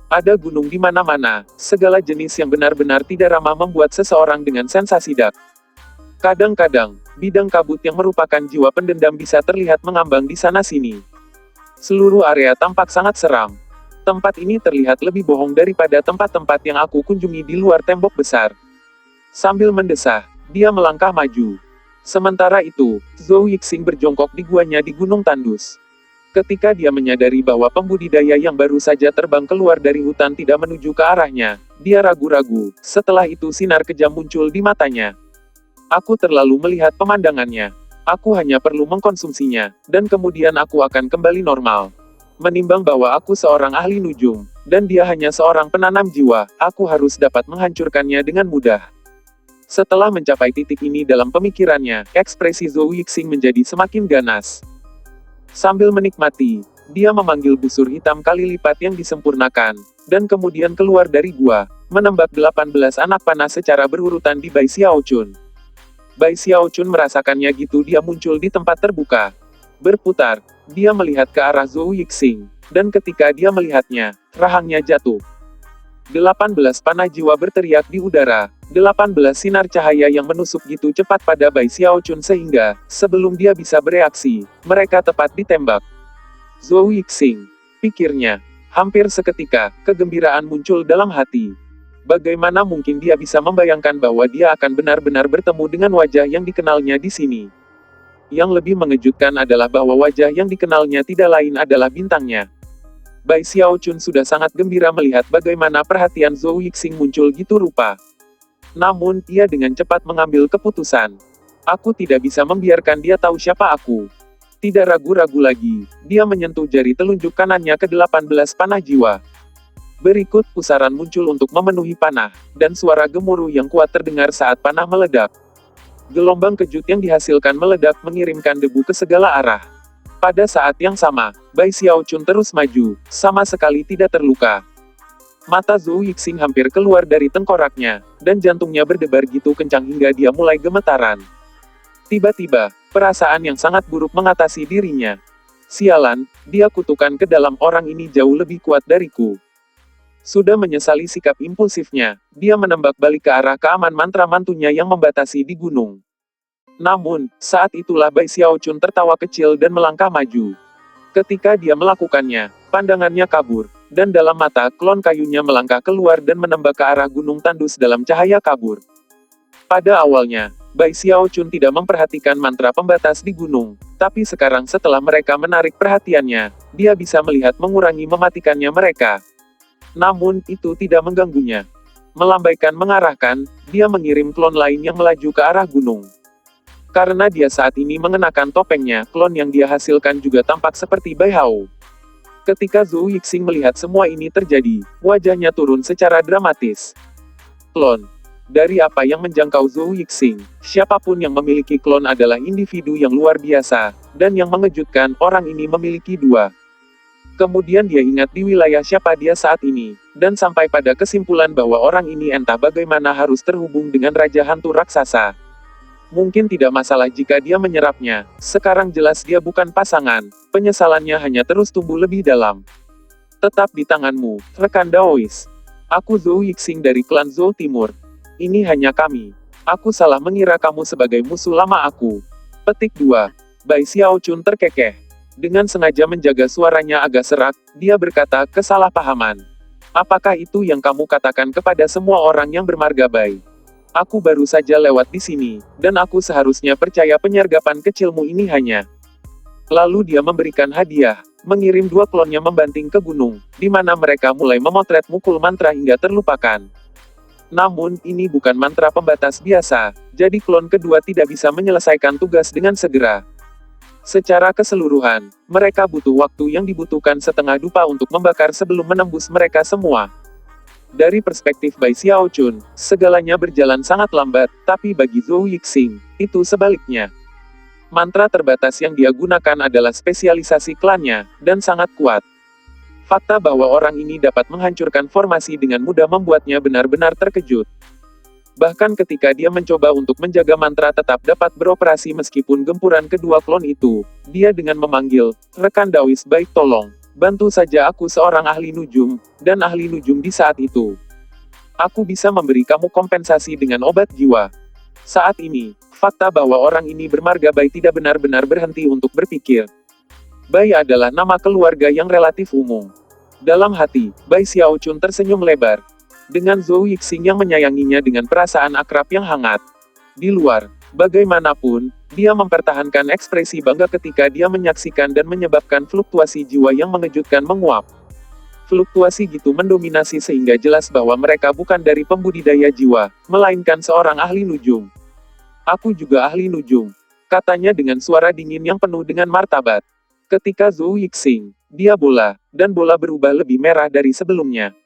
Ada gunung di mana-mana, segala jenis yang benar-benar tidak ramah membuat seseorang dengan sensasi dak. Kadang-kadang, bidang kabut yang merupakan jiwa pendendam bisa terlihat mengambang di sana-sini. Seluruh area tampak sangat seram. Tempat ini terlihat lebih bohong daripada tempat-tempat yang aku kunjungi di luar tembok besar. Sambil mendesah, dia melangkah maju. Sementara itu, Zhou Yixing berjongkok di guanya di Gunung Tandus. Ketika dia menyadari bahwa pembudidaya yang baru saja terbang keluar dari hutan tidak menuju ke arahnya, dia ragu-ragu. Setelah itu sinar kejam muncul di matanya. Aku terlalu melihat pemandangannya. Aku hanya perlu mengkonsumsinya, dan kemudian aku akan kembali normal. Menimbang bahwa aku seorang ahli nujum, dan dia hanya seorang penanam jiwa, aku harus dapat menghancurkannya dengan mudah. Setelah mencapai titik ini dalam pemikirannya, ekspresi Zhou Yixing menjadi semakin ganas. Sambil menikmati, dia memanggil busur hitam kali lipat yang disempurnakan, dan kemudian keluar dari gua, menembak 18 anak panah secara berurutan di Bai Xiaochun. Bai Xiaochun merasakannya gitu. Dia muncul di tempat terbuka. Berputar, dia melihat ke arah Zhou Yixing, dan ketika dia melihatnya, rahangnya jatuh. 18 panah jiwa berteriak di udara, 18 sinar cahaya yang menusuk gitu cepat pada Bai Xiaochun sehingga, sebelum dia bisa bereaksi, mereka tepat ditembak. Zhou Yixing, pikirnya. Hampir seketika, kegembiraan muncul dalam hati. Bagaimana mungkin dia bisa membayangkan bahwa dia akan benar-benar bertemu dengan wajah yang dikenalnya di sini? Yang lebih mengejutkan adalah bahwa wajah yang dikenalnya tidak lain adalah bintangnya. Bai Xiaochun sudah sangat gembira melihat bagaimana perhatian Zhou Yixing muncul gitu rupa. Namun, ia dengan cepat mengambil keputusan. Aku tidak bisa membiarkan dia tahu siapa aku. Tidak ragu-ragu lagi, dia menyentuh jari telunjuk kanannya ke 18 panah jiwa. Berikut pusaran muncul untuk memenuhi panah, dan suara gemuruh yang kuat terdengar saat panah meledak. Gelombang kejut yang dihasilkan meledak mengirimkan debu ke segala arah. Pada saat yang sama, Bai Xiaochun terus maju, sama sekali tidak terluka. Mata Zhou Yixing hampir keluar dari tengkoraknya, dan jantungnya berdebar gitu kencang hingga dia mulai gemetaran. Tiba-tiba, perasaan yang sangat buruk mengatasi dirinya. Sialan, dia kutukan ke dalam orang ini jauh lebih kuat dariku. Sudah menyesali sikap impulsifnya, dia menembak balik ke arah keaman mantra mantunya yang membatasi di gunung. Namun, saat itulah Bai Xiaochun tertawa kecil dan melangkah maju. Ketika dia melakukannya, pandangannya kabur. Dan dalam mata, klon kayunya melangkah keluar dan menembak ke arah gunung tandus dalam cahaya kabur. Pada awalnya, Bai Xiaochun tidak memperhatikan mantra pembatas di gunung, tapi sekarang setelah mereka menarik perhatiannya, dia bisa melihat mengurangi mematikannya mereka. Namun, itu tidak mengganggunya. Melambaikan mengarahkan, dia mengirim klon lain yang melaju ke arah gunung. Karena dia saat ini mengenakan topengnya, klon yang dia hasilkan juga tampak seperti Bai Hao. Ketika Zhou Yixing melihat semua ini terjadi, wajahnya turun secara dramatis. Klon. Dari apa yang menjangkau Zhou Yixing, siapapun yang memiliki klon adalah individu yang luar biasa, dan yang mengejutkan, orang ini memiliki dua. Kemudian dia ingat di wilayah siapa dia saat ini, dan sampai pada kesimpulan bahwa orang ini entah bagaimana harus terhubung dengan Raja Hantu Raksasa. Mungkin tidak masalah jika dia menyerapnya, sekarang jelas dia bukan pasangan, penyesalannya hanya terus tumbuh lebih dalam. Tetap di tanganmu, rekan Daois. Aku Zhou Yixing dari klan Zhou Timur. Ini hanya kami. Aku salah mengira kamu sebagai musuh lama aku. Petik 2. Bai Xiaochun terkekeh. Dengan sengaja menjaga suaranya agak serak, dia berkata, kesalahpahaman. Apakah itu yang kamu katakan kepada semua orang yang bermarga Bai? Aku baru saja lewat di sini, dan aku seharusnya percaya penyergapan kecilmu ini hanya. Lalu dia memberikan hadiah, mengirim dua klonnya membanting ke gunung, di mana mereka mulai memotret mukul mantra hingga terlupakan. Namun, ini bukan mantra pembatas biasa, jadi klon kedua tidak bisa menyelesaikan tugas dengan segera. Secara keseluruhan, mereka butuh waktu yang dibutuhkan setengah dupa untuk membakar sebelum menembus mereka semua. Dari perspektif Bai Xiaochun, segalanya berjalan sangat lambat, tapi bagi Zhou Yixing, itu sebaliknya. Mantra terbatas yang dia gunakan adalah spesialisasi klannya, dan sangat kuat. Fakta bahwa orang ini dapat menghancurkan formasi dengan mudah membuatnya benar-benar terkejut. Bahkan ketika dia mencoba untuk menjaga mantra tetap dapat beroperasi meskipun gempuran kedua klon itu, dia dengan memanggil, rekan Daois baik tolong. Bantu saja aku seorang ahli nujum, dan ahli nujum di saat itu. Aku bisa memberi kamu kompensasi dengan obat jiwa. Saat ini, fakta bahwa orang ini bermarga Bai tidak benar-benar berhenti untuk berpikir. Bai adalah nama keluarga yang relatif umum. Dalam hati, Bai Xiaochun tersenyum lebar. Dengan Zhou Yixing yang menyayanginya dengan perasaan akrab yang hangat. Di luar, bagaimanapun, dia mempertahankan ekspresi bangga ketika dia menyaksikan dan menyebabkan fluktuasi jiwa yang mengejutkan menguap. Fluktuasi gitu mendominasi sehingga jelas bahwa mereka bukan dari pembudidaya jiwa, melainkan seorang ahli nujum. Aku juga ahli nujum, katanya dengan suara dingin yang penuh dengan martabat. Ketika Zhou Yixing, dia bola, dan bola berubah lebih merah dari sebelumnya.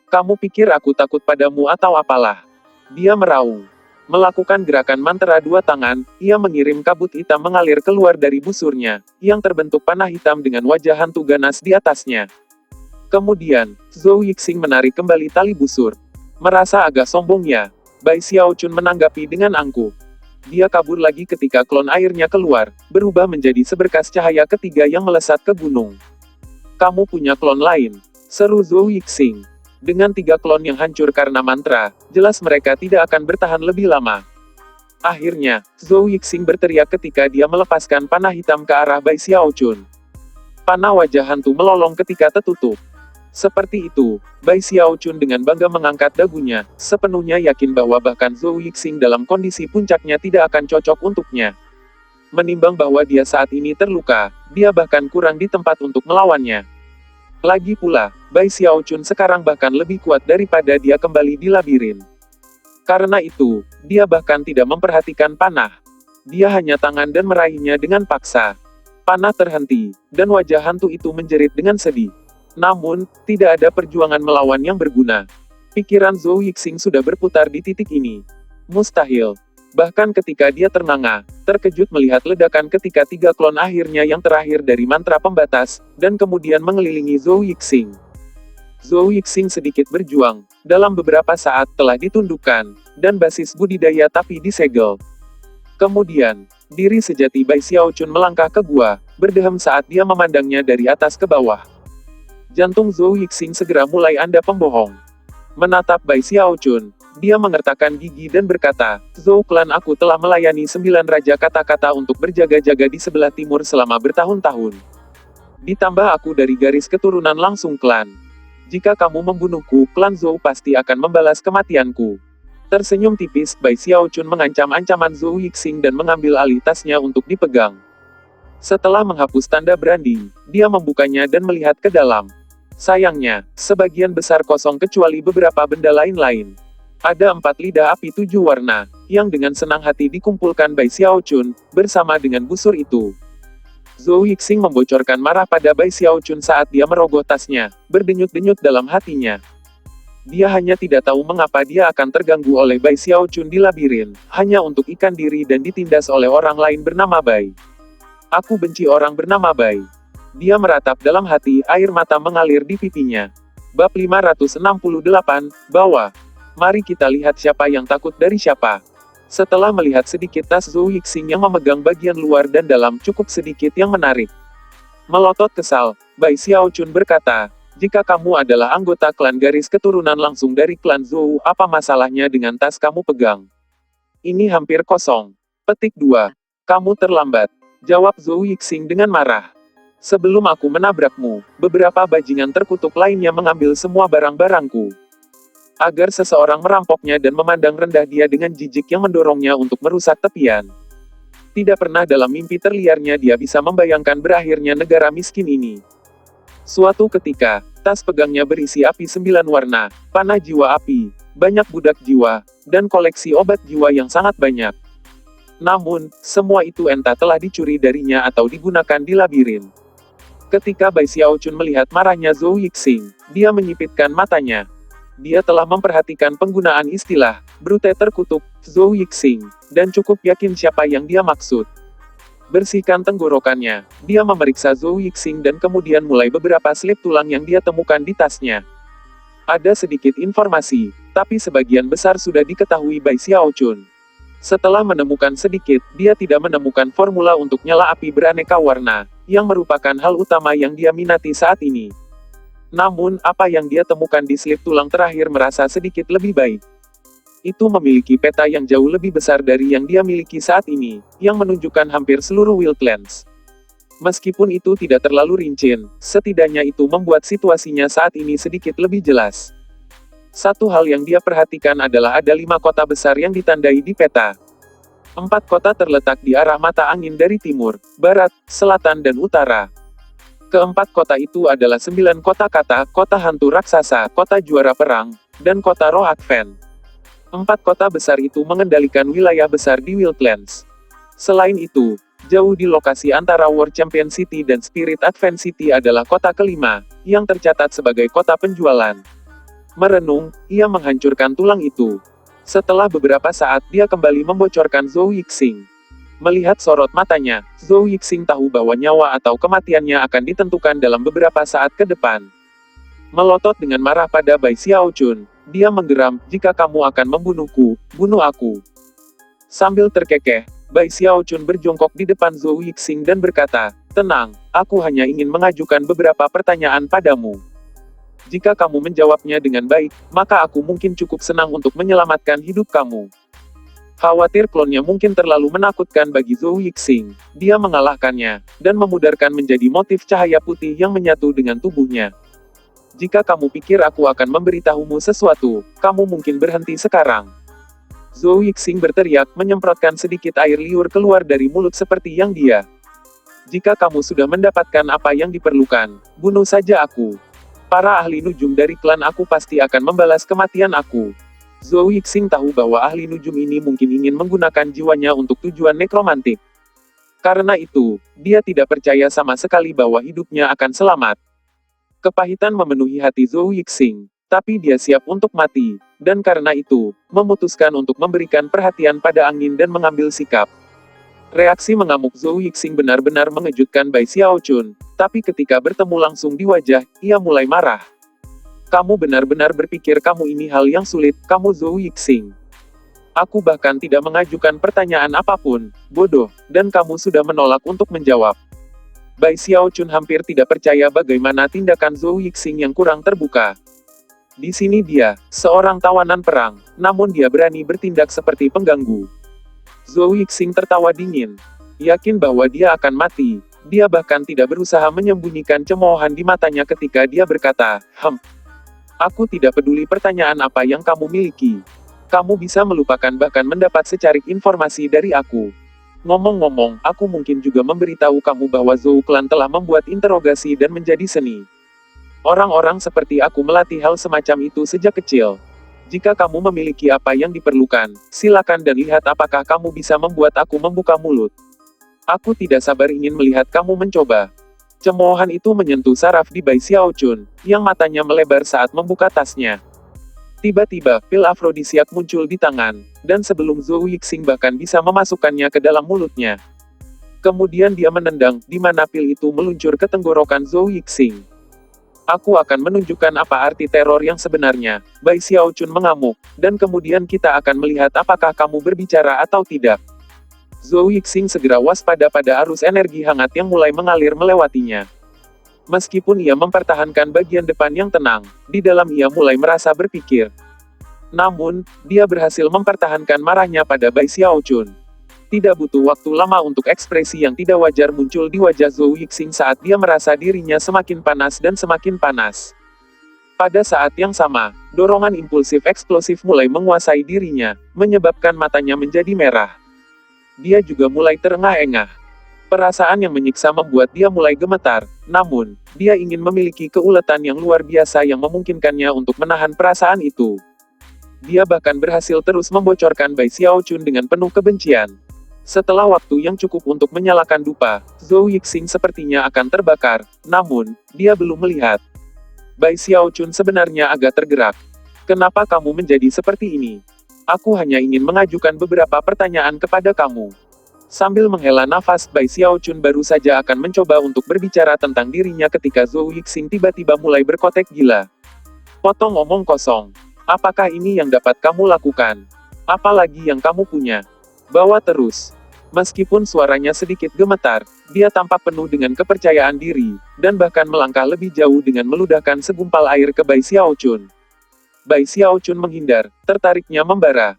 Kamu pikir aku takut padamu atau apalah? Dia meraung. Melakukan gerakan mantra dua tangan, ia mengirim kabut hitam mengalir keluar dari busurnya, yang terbentuk panah hitam dengan wajah hantu ganas di atasnya. Kemudian, Zhou Yixing menarik kembali tali busur. Merasa agak sombong ya, Bai Xiaochun menanggapi dengan angkuh. Dia kabur lagi ketika klon airnya keluar, berubah menjadi seberkas cahaya ketiga yang melesat ke gunung. Kamu punya klon lain, seru Zhou Yixing. Dengan 3 klon yang hancur karena mantra, jelas mereka tidak akan bertahan lebih lama. Akhirnya, Zhou Yixing berteriak ketika dia melepaskan panah hitam ke arah Bai Xiaochun. Panah wajah hantu melolong ketika tertutup. Seperti itu, Bai Xiaochun dengan bangga mengangkat dagunya, sepenuhnya yakin bahwa bahkan Zhou Yixing dalam kondisi puncaknya tidak akan cocok untuknya. Menimbang bahwa dia saat ini terluka, dia bahkan kurang di tempat untuk melawannya. Lagi pula, Bai Xiaochun sekarang bahkan lebih kuat daripada dia kembali di labirin. Karena itu, dia bahkan tidak memperhatikan panah. Dia hanya tangan dan meraihnya dengan paksa. Panah terhenti, dan wajah hantu itu menjerit dengan sedih. Namun, tidak ada perjuangan melawan yang berguna. Pikiran Zhou Yixing sudah berputar di titik ini. Mustahil. Bahkan ketika dia ternganga, terkejut melihat ledakan ketika 3 klon akhirnya yang terakhir dari mantra pembatas, dan kemudian mengelilingi Zhou Yixing. Zhou Yixing sedikit berjuang, dalam beberapa saat telah ditundukkan, dan basis budidaya tapi disegel. Kemudian, diri sejati Bai Xiaochun melangkah ke gua, berdehem saat dia memandangnya dari atas ke bawah. Jantung Zhou Yixing segera mulai anda pembohong. Menatap Bai Xiaochun, dia mengertakkan gigi dan berkata, Zhou klan aku telah melayani 9 raja kata-kata untuk berjaga-jaga di sebelah timur selama bertahun-tahun. Ditambah aku dari garis keturunan langsung klan. Jika kamu membunuhku, klan Zhou pasti akan membalas kematianku. Tersenyum tipis, Bai Xiaochun mengancam ancaman Zhou Yixing dan mengambil alih tasnya untuk dipegang. Setelah menghapus tanda branding, dia membukanya dan melihat ke dalam. Sayangnya, sebagian besar kosong kecuali beberapa benda lain-lain. Ada 4 lidah api 7 warna, yang dengan senang hati dikumpulkan Bai Xiaochun, bersama dengan busur itu. Zhou Yixing membocorkan marah pada Bai Xiaochun saat dia merogoh tasnya, berdenyut-denyut dalam hatinya. Dia hanya tidak tahu mengapa dia akan terganggu oleh Bai Xiaochun di labirin, hanya untuk ikan diri dan ditindas oleh orang lain bernama Bai. Aku benci orang bernama Bai. Dia meratap dalam hati, air mata mengalir di pipinya. Bab 568, Bawah. Mari kita lihat siapa yang takut dari siapa. Setelah melihat sedikit tas Zhou Yixing yang memegang bagian luar dan dalam cukup sedikit yang menarik. Melotot kesal, Bai Xiaochun berkata, jika kamu adalah anggota klan garis keturunan langsung dari klan Zhou, apa masalahnya dengan tas kamu pegang? Ini hampir kosong. Petik 2. Kamu terlambat. Jawab Zhou Yixing dengan marah. Sebelum aku menabrakmu, beberapa bajingan terkutuk lainnya mengambil semua barang-barangku. Agar seseorang merampoknya dan memandang rendah dia dengan jijik yang mendorongnya untuk merusak tepian. Tidak pernah dalam mimpi terliarnya dia bisa membayangkan berakhirnya negara miskin ini. Suatu ketika, tas pegangnya berisi api 9 warna, panah jiwa api, banyak budak jiwa, dan koleksi obat jiwa yang sangat banyak. Namun, semua itu entah telah dicuri darinya atau digunakan di labirin. Ketika Bai Xiaochun melihat marahnya Zhou Yixing, dia menyipitkan matanya. Dia telah memperhatikan penggunaan istilah, brute terkutuk, Zhou Yixing, dan cukup yakin siapa yang dia maksud. Bersihkan tenggorokannya, dia memeriksa Zhou Yixing dan kemudian mulai beberapa selip tulang yang dia temukan di tasnya. Ada sedikit informasi, tapi sebagian besar sudah diketahui Bai Xiaochun. Setelah menemukan sedikit, dia tidak menemukan formula untuk nyala api beraneka warna, yang merupakan hal utama yang dia minati saat ini. Namun, apa yang dia temukan di selip tulang terakhir merasa sedikit lebih baik. Itu memiliki peta yang jauh lebih besar dari yang dia miliki saat ini, yang menunjukkan hampir seluruh Wildlands. Meskipun itu tidak terlalu rinci, setidaknya itu membuat situasinya saat ini sedikit lebih jelas. Satu hal yang dia perhatikan adalah ada 5 kota besar yang ditandai di peta. 4 kota terletak di arah mata angin dari timur, barat, selatan dan utara. Keempat kota itu adalah 9 kota kata, kota hantu raksasa, kota juara perang, dan kota roh Advent. 4 kota besar itu mengendalikan wilayah besar di Wildlands. Selain itu, jauh di lokasi antara War Champion City dan Spirit Advent City adalah kota kelima, yang tercatat sebagai kota penjualan. Merenung, ia menghancurkan tulang itu. Setelah beberapa saat dia kembali membocorkan Zhou Yixing. Melihat sorot matanya, Zhou Yixing tahu bahwa nyawa atau kematiannya akan ditentukan dalam beberapa saat ke depan. Melotot dengan marah pada Bai Xiaochun, dia menggeram, jika kamu akan membunuhku, bunuh aku. Sambil terkekeh, Bai Xiaochun berjongkok di depan Zhou Yixing dan berkata, tenang, aku hanya ingin mengajukan beberapa pertanyaan padamu. Jika kamu menjawabnya dengan baik, maka aku mungkin cukup senang untuk menyelamatkan hidup kamu. Khawatir klonnya mungkin terlalu menakutkan bagi Zhou Yixing, dia mengalahkannya, dan memudarkan menjadi motif cahaya putih yang menyatu dengan tubuhnya. Jika kamu pikir aku akan memberitahumu sesuatu, kamu mungkin berhenti sekarang. Zhou Yixing berteriak, menyemprotkan sedikit air liur keluar dari mulut seperti yang dia. Jika kamu sudah mendapatkan apa yang diperlukan, bunuh saja aku. Para ahli nujum dari klan aku pasti akan membalas kematian aku. Zhou Yixing tahu bahwa ahli nujum ini mungkin ingin menggunakan jiwanya untuk tujuan nekromantik. Karena itu, dia tidak percaya sama sekali bahwa hidupnya akan selamat. Kepahitan memenuhi hati Zhou Yixing, tapi dia siap untuk mati, dan karena itu, memutuskan untuk memberikan perhatian pada angin dan mengambil sikap. Reaksi mengamuk Zhou Yixing benar-benar mengejutkan Bai Xiaochun, tapi ketika bertemu langsung di wajah, ia mulai marah. Kamu benar-benar berpikir kamu ini hal yang sulit, kamu Zhou Yixing. Aku bahkan tidak mengajukan pertanyaan apapun, bodoh, dan kamu sudah menolak untuk menjawab. Bai Xiaochun hampir tidak percaya bagaimana tindakan Zhou Yixing yang kurang terbuka. Di sini dia, seorang tawanan perang, namun dia berani bertindak seperti pengganggu. Zhou Yixing tertawa dingin. Yakin bahwa dia akan mati, dia bahkan tidak berusaha menyembunyikan cemoohan di matanya ketika dia berkata, Aku tidak peduli pertanyaan apa yang kamu miliki. Kamu bisa melupakan bahkan mendapat secarik informasi dari aku. Ngomong-ngomong, aku mungkin juga memberitahu kamu bahwa Zhou Clan telah membuat interogasi dan menjadi seni. Orang-orang seperti aku melatih hal semacam itu sejak kecil. Jika kamu memiliki apa yang diperlukan, silakan dan lihat apakah kamu bisa membuat aku membuka mulut. Aku tidak sabar ingin melihat kamu mencoba. Cemoohan itu menyentuh saraf di Bai Xiaochun, yang matanya melebar saat membuka tasnya. Tiba-tiba, pil afrodisiak muncul di tangan, dan sebelum Zhou Yixing bahkan bisa memasukkannya ke dalam mulutnya. Kemudian dia menendang, di mana pil itu meluncur ke tenggorokan Zhou Yixing. Aku akan menunjukkan apa arti teror yang sebenarnya, Bai Xiaochun mengamuk, dan kemudian kita akan melihat apakah kamu berbicara atau tidak. Zhou Yixing segera waspada pada arus energi hangat yang mulai mengalir melewatinya. Meskipun ia mempertahankan bagian depan yang tenang, di dalam ia mulai merasa berpikir. Namun, dia berhasil mempertahankan marahnya pada Bai Xiaochun. Tidak butuh waktu lama untuk ekspresi yang tidak wajar muncul di wajah Zhou Yixing saat dia merasa dirinya semakin panas dan semakin panas. Pada saat yang sama, dorongan impulsif eksplosif mulai menguasai dirinya, menyebabkan matanya menjadi merah. Dia juga mulai terengah-engah. Perasaan yang menyiksa membuat dia mulai gemetar, namun, dia ingin memiliki keuletan yang luar biasa yang memungkinkannya untuk menahan perasaan itu. Dia bahkan berhasil terus membocorkan Bai Xiaochun dengan penuh kebencian. Setelah waktu yang cukup untuk menyalakan dupa, Zhou Yixing sepertinya akan terbakar, namun, dia belum melihat. Bai Xiaochun sebenarnya agak tergerak. Kenapa kamu menjadi seperti ini? Aku hanya ingin mengajukan beberapa pertanyaan kepada kamu. Sambil menghela nafas, Bai Xiaochun baru saja akan mencoba untuk berbicara tentang dirinya ketika Zhou Yixing tiba-tiba mulai berkotek gila. Potong omong kosong. Apakah ini yang dapat kamu lakukan? Apalagi yang kamu punya? Bawa terus. Meskipun suaranya sedikit gemetar, dia tampak penuh dengan kepercayaan diri, dan bahkan melangkah lebih jauh dengan meludahkan segumpal air ke Bai Xiaochun. Bai Xiaochun menghindar, tertariknya membara.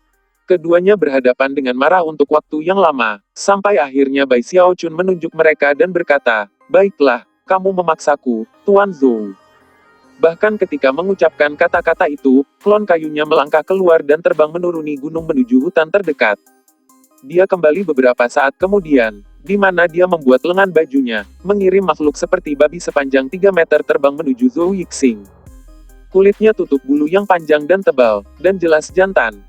Keduanya berhadapan dengan marah untuk waktu yang lama, sampai akhirnya Bai Xiaochun menunjuk mereka dan berkata, "Baiklah, kamu memaksaku, Tuan Zhou." Bahkan ketika mengucapkan kata-kata itu, klon kayunya melangkah keluar dan terbang menuruni gunung menuju hutan terdekat. Dia kembali beberapa saat kemudian, di mana dia membuat lengan bajunya, mengirim makhluk seperti babi sepanjang 3 meter terbang menuju Zhou Yixing. Kulitnya tutup bulu yang panjang dan tebal, dan jelas jantan.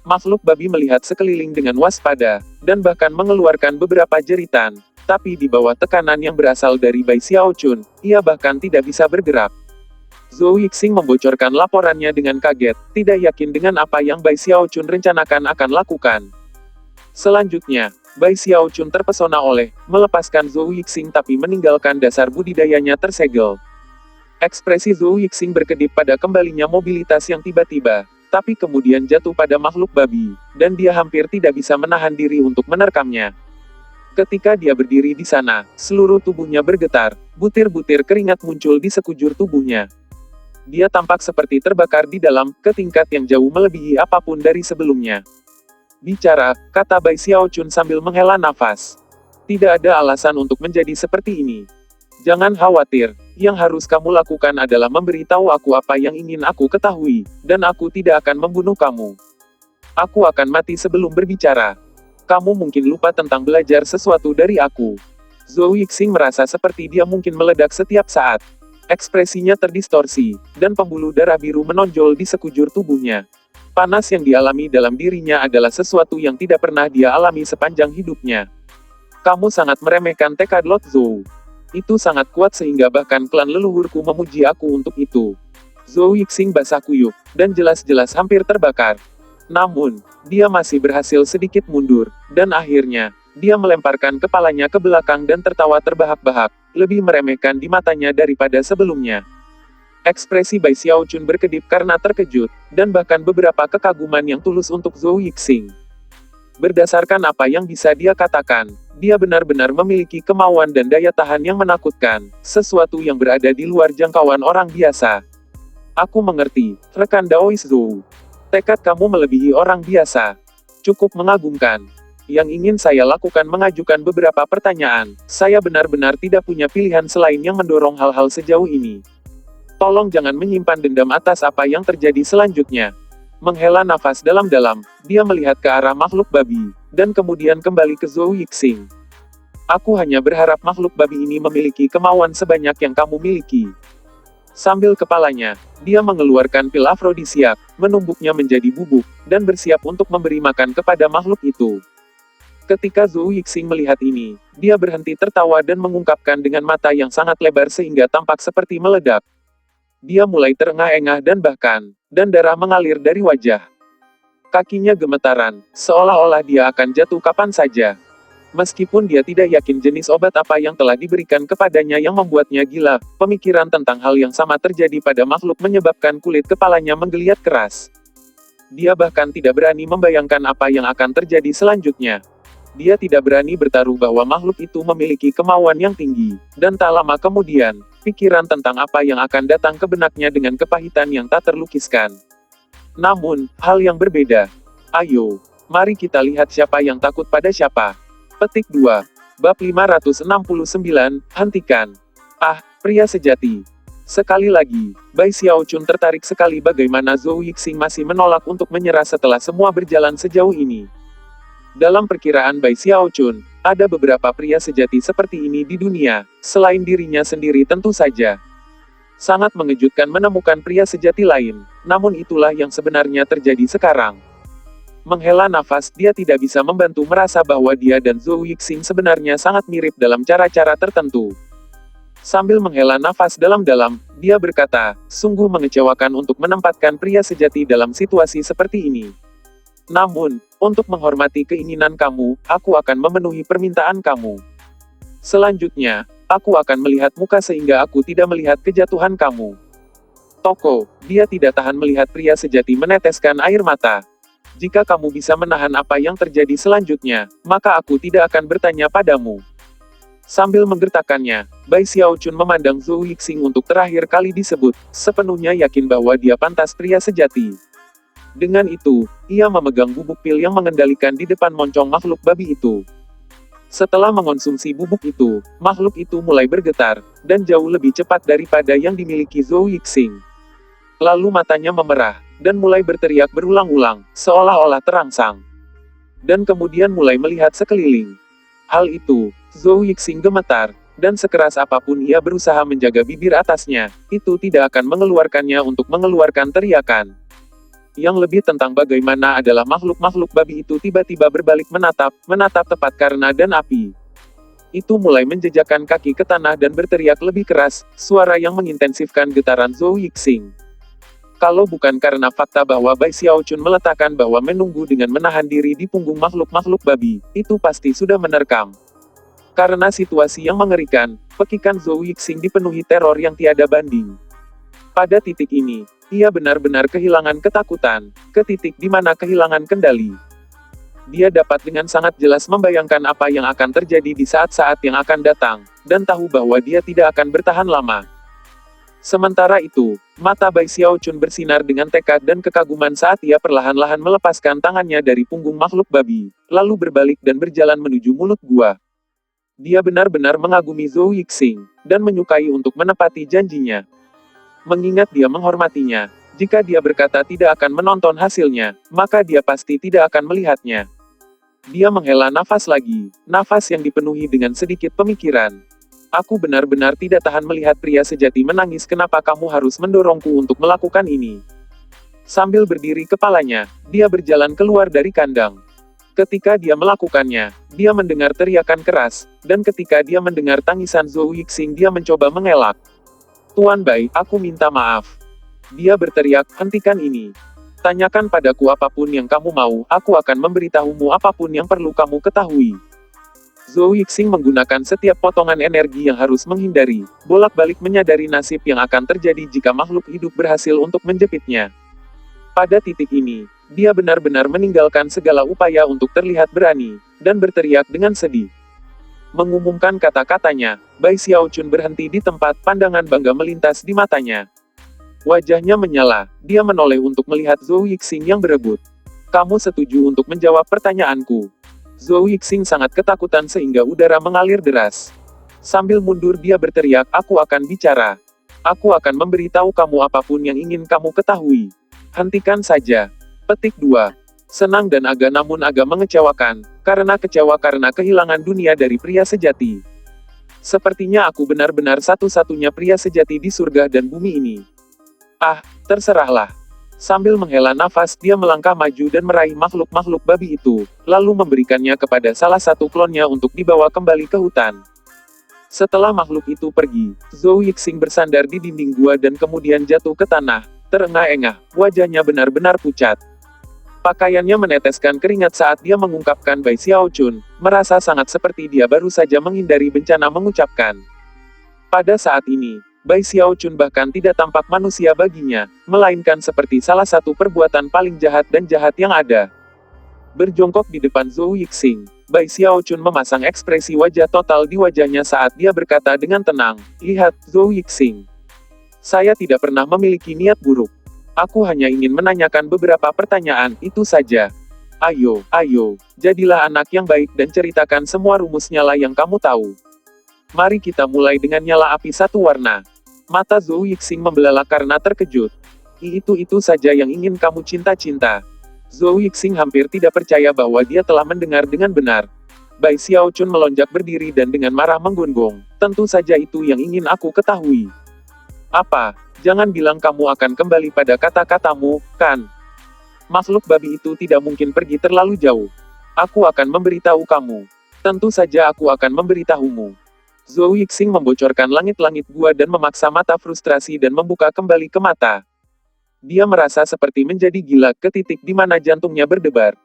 Makhluk babi melihat sekeliling dengan waspada, dan bahkan mengeluarkan beberapa jeritan, tapi di bawah tekanan yang berasal dari Bai Xiaochun, ia bahkan tidak bisa bergerak. Zhou Yixing membocorkan laporannya dengan kaget, tidak yakin dengan apa yang Bai Xiaochun rencanakan akan lakukan. Selanjutnya, Bai Xiaochun terpesona oleh, melepaskan Zhou Yixing tapi meninggalkan dasar budidayanya tersegel. Ekspresi Zhou Yixing berkedip pada kembalinya mobilitas yang tiba-tiba, tapi kemudian jatuh pada makhluk babi, dan dia hampir tidak bisa menahan diri untuk menerkamnya. Ketika dia berdiri di sana, seluruh tubuhnya bergetar, butir-butir keringat muncul di sekujur tubuhnya. Dia tampak seperti terbakar di dalam, ke tingkat yang jauh melebihi apapun dari sebelumnya. Bicara, kata Bai Xiaochun sambil menghela nafas. Tidak ada alasan untuk menjadi seperti ini. Jangan khawatir, yang harus kamu lakukan adalah memberitahu aku apa yang ingin aku ketahui, dan aku tidak akan membunuh kamu. Aku akan mati sebelum berbicara. Kamu mungkin lupa tentang belajar sesuatu dari aku. Zhou Yixing merasa seperti dia mungkin meledak setiap saat. Ekspresinya terdistorsi, dan pembuluh darah biru menonjol di sekujur tubuhnya. Panas yang dialami dalam dirinya adalah sesuatu yang tidak pernah dia alami sepanjang hidupnya. Kamu sangat meremehkan tekad Lord Zhou. Itu sangat kuat sehingga bahkan klan leluhurku memuji aku untuk itu. Zhou Yixing basah kuyup, dan jelas-jelas hampir terbakar. Namun, dia masih berhasil sedikit mundur, dan akhirnya, dia melemparkan kepalanya ke belakang dan tertawa terbahak-bahak, lebih meremehkan di matanya daripada sebelumnya. Ekspresi Bai Xiaochun berkedip karena terkejut, dan bahkan beberapa kekaguman yang tulus untuk Zhou Yixing. Berdasarkan apa yang bisa dia katakan, dia benar-benar memiliki kemauan dan daya tahan yang menakutkan, sesuatu yang berada di luar jangkauan orang biasa. Aku mengerti, rekan Daois Zhou. Tekad kamu melebihi orang biasa. Cukup mengagumkan. Yang ingin saya lakukan mengajukan beberapa pertanyaan, saya benar-benar tidak punya pilihan selain yang mendorong hal-hal sejauh ini. Tolong jangan menyimpan dendam atas apa yang terjadi selanjutnya. Menghela nafas dalam-dalam, dia melihat ke arah makhluk babi, dan kemudian kembali ke Zhou Yixing. Aku hanya berharap makhluk babi ini memiliki kemauan sebanyak yang kamu miliki. Sambil kepalanya, dia mengeluarkan pil afrodisiak, menumbuknya menjadi bubuk, dan bersiap untuk memberi makan kepada makhluk itu. Ketika Zhou Yixing melihat ini, dia berhenti tertawa dan mengungkapkan dengan mata yang sangat lebar sehingga tampak seperti meledak. Dia mulai terengah-engah dan darah mengalir dari wajah. Kakinya gemetaran, seolah-olah dia akan jatuh kapan saja. Meskipun dia tidak yakin jenis obat apa yang telah diberikan kepadanya yang membuatnya gila, pemikiran tentang hal yang sama terjadi pada makhluk menyebabkan kulit kepalanya menggeliat keras. Dia bahkan tidak berani membayangkan apa yang akan terjadi selanjutnya. Dia tidak berani bertaruh bahwa makhluk itu memiliki kemauan yang tinggi, dan tak lama kemudian, pikiran tentang apa yang akan datang ke benaknya dengan kepahitan yang tak terlukiskan. Namun, hal yang berbeda. Ayo, mari kita lihat siapa yang takut pada siapa. Petik 2. Bab 569, hentikan. Ah, pria sejati. Sekali lagi, Bai Xiaochun tertarik sekali bagaimana Zhou Yixing masih menolak untuk menyerah setelah semua berjalan sejauh ini. Dalam perkiraan Bai Xiaochun, ada beberapa pria sejati seperti ini di dunia, selain dirinya sendiri tentu saja. Sangat mengejutkan menemukan pria sejati lain, namun itulah yang sebenarnya terjadi sekarang. Menghela nafas, dia tidak bisa membantu merasa bahwa dia dan Zhou Yixing sebenarnya sangat mirip dalam cara-cara tertentu. Sambil menghela nafas dalam-dalam, dia berkata, sungguh mengecewakan untuk menempatkan pria sejati dalam situasi seperti ini. Namun, untuk menghormati keinginan kamu, aku akan memenuhi permintaan kamu. Selanjutnya, aku akan melihat muka sehingga aku tidak melihat kejatuhan kamu. Toko, dia tidak tahan melihat pria sejati meneteskan air mata. Jika kamu bisa menahan apa yang terjadi selanjutnya, maka aku tidak akan bertanya padamu. Sambil menggertakkannya, Bai Xiaochun memandang Zhou Yixing untuk terakhir kali disebut, sepenuhnya yakin bahwa dia pantas pria sejati. Dengan itu, ia memegang bubuk pil yang mengendalikan di depan moncong makhluk babi itu. Setelah mengonsumsi bubuk itu, makhluk itu mulai bergetar, dan jauh lebih cepat daripada yang dimiliki Zhou Yixing. Lalu matanya memerah, dan mulai berteriak berulang-ulang, seolah-olah terangsang. Dan kemudian mulai melihat sekeliling. Hal itu, Zhou Yixing gemetar, dan sekeras apapun ia berusaha menjaga bibir atasnya, itu tidak akan mengeluarkannya untuk mengeluarkan teriakan. Yang lebih tentang bagaimana adalah makhluk-makhluk babi itu tiba-tiba berbalik menatap tepat karena dan api. Itu mulai menjejakkan kaki ke tanah dan berteriak lebih keras, suara yang mengintensifkan getaran Zhou Yixing. Kalau bukan karena fakta bahwa Bai Xiaochun meletakkan bahwa menunggu dengan menahan diri di punggung makhluk-makhluk babi, itu pasti sudah menerkam. Karena situasi yang mengerikan, pekikan Zhou Yixing dipenuhi teror yang tiada banding. Pada titik ini, ia benar-benar kehilangan ketakutan, ke titik di mana kehilangan kendali. Dia dapat dengan sangat jelas membayangkan apa yang akan terjadi di saat-saat yang akan datang, dan tahu bahwa dia tidak akan bertahan lama. Sementara itu, mata Bai Xiaochun bersinar dengan tekad dan kekaguman saat ia perlahan-lahan melepaskan tangannya dari punggung makhluk babi, lalu berbalik dan berjalan menuju mulut gua. Dia benar-benar mengagumi Zhou Yixing, dan menyukai untuk menepati janjinya. Mengingat dia menghormatinya, jika dia berkata tidak akan menonton hasilnya, maka dia pasti tidak akan melihatnya. Dia menghela nafas lagi, nafas yang dipenuhi dengan sedikit pemikiran. Aku benar-benar tidak tahan melihat pria sejati menangis. Kenapa kamu harus mendorongku untuk melakukan ini? Sambil berdiri kepalanya, dia berjalan keluar dari kandang. Ketika dia melakukannya, dia mendengar teriakan keras, dan ketika dia mendengar tangisan Zhou Yixing dia mencoba mengelak. Tuan Bai, aku minta maaf. Dia berteriak, hentikan ini. Tanyakan padaku apapun yang kamu mau, aku akan memberitahumu apapun yang perlu kamu ketahui. Zhou Yixing menggunakan setiap potongan energi yang harus menghindari, bolak-balik menyadari nasib yang akan terjadi jika makhluk hidup berhasil untuk menjepitnya. Pada titik ini, dia benar-benar meninggalkan segala upaya untuk terlihat berani, dan berteriak dengan sedih. Mengumumkan kata-katanya, Bai Xiaochun berhenti di tempat, pandangan bangga melintas di matanya. Wajahnya menyala, dia menoleh untuk melihat Zhou Yixing yang berebut. Kamu setuju untuk menjawab pertanyaanku? Zhou Yixing sangat ketakutan sehingga udara mengalir deras. Sambil mundur dia berteriak, aku akan bicara. Aku akan memberitahu kamu apapun yang ingin kamu ketahui. Hentikan saja. Petik 2. Senang dan agak mengecewakan, karena kecewa karena kehilangan dunia dari pria sejati. Sepertinya aku benar-benar satu-satunya pria sejati di surga dan bumi ini. Ah, terserahlah. Sambil menghela nafas, dia melangkah maju dan meraih makhluk-makhluk babi itu, lalu memberikannya kepada salah satu klonnya untuk dibawa kembali ke hutan. Setelah makhluk itu pergi, Zhou Yixing bersandar di dinding gua dan kemudian jatuh ke tanah, terengah-engah, wajahnya benar-benar pucat. Pakaiannya meneteskan keringat saat dia mengungkapkan Bai Xiaochun, merasa sangat seperti dia baru saja menghindari bencana mengucapkan. Pada saat ini, Bai Xiaochun bahkan tidak tampak manusia baginya, melainkan seperti salah satu perbuatan paling jahat dan jahat yang ada. Berjongkok di depan Zhou Yixing, Bai Xiaochun memasang ekspresi wajah total di wajahnya saat dia berkata dengan tenang, "Lihat, Zhou Yixing. Saya tidak pernah memiliki niat buruk. Aku hanya ingin menanyakan beberapa pertanyaan, itu saja. Ayo, jadilah anak yang baik dan ceritakan semua rumus nyala yang kamu tahu. Mari kita mulai dengan nyala api satu warna." Mata Zhou Yixing membelalak karena terkejut. Itu saja yang ingin kamu cinta-cinta." Zhou Yixing hampir tidak percaya bahwa dia telah mendengar dengan benar. Bai Xiaochun melonjak berdiri dan dengan marah menggonggong. "Tentu saja itu yang ingin aku ketahui." "Apa? Jangan bilang kamu akan kembali pada kata-katamu, kan? Makhluk babi itu tidak mungkin pergi terlalu jauh. Aku akan memberitahu kamu. Tentu saja aku akan memberitahumu." Zhou Yixing membocorkan langit-langit gua dan memaksa mata frustrasi dan membuka kembali ke mata. Dia merasa seperti menjadi gila ke titik di mana jantungnya berdebar.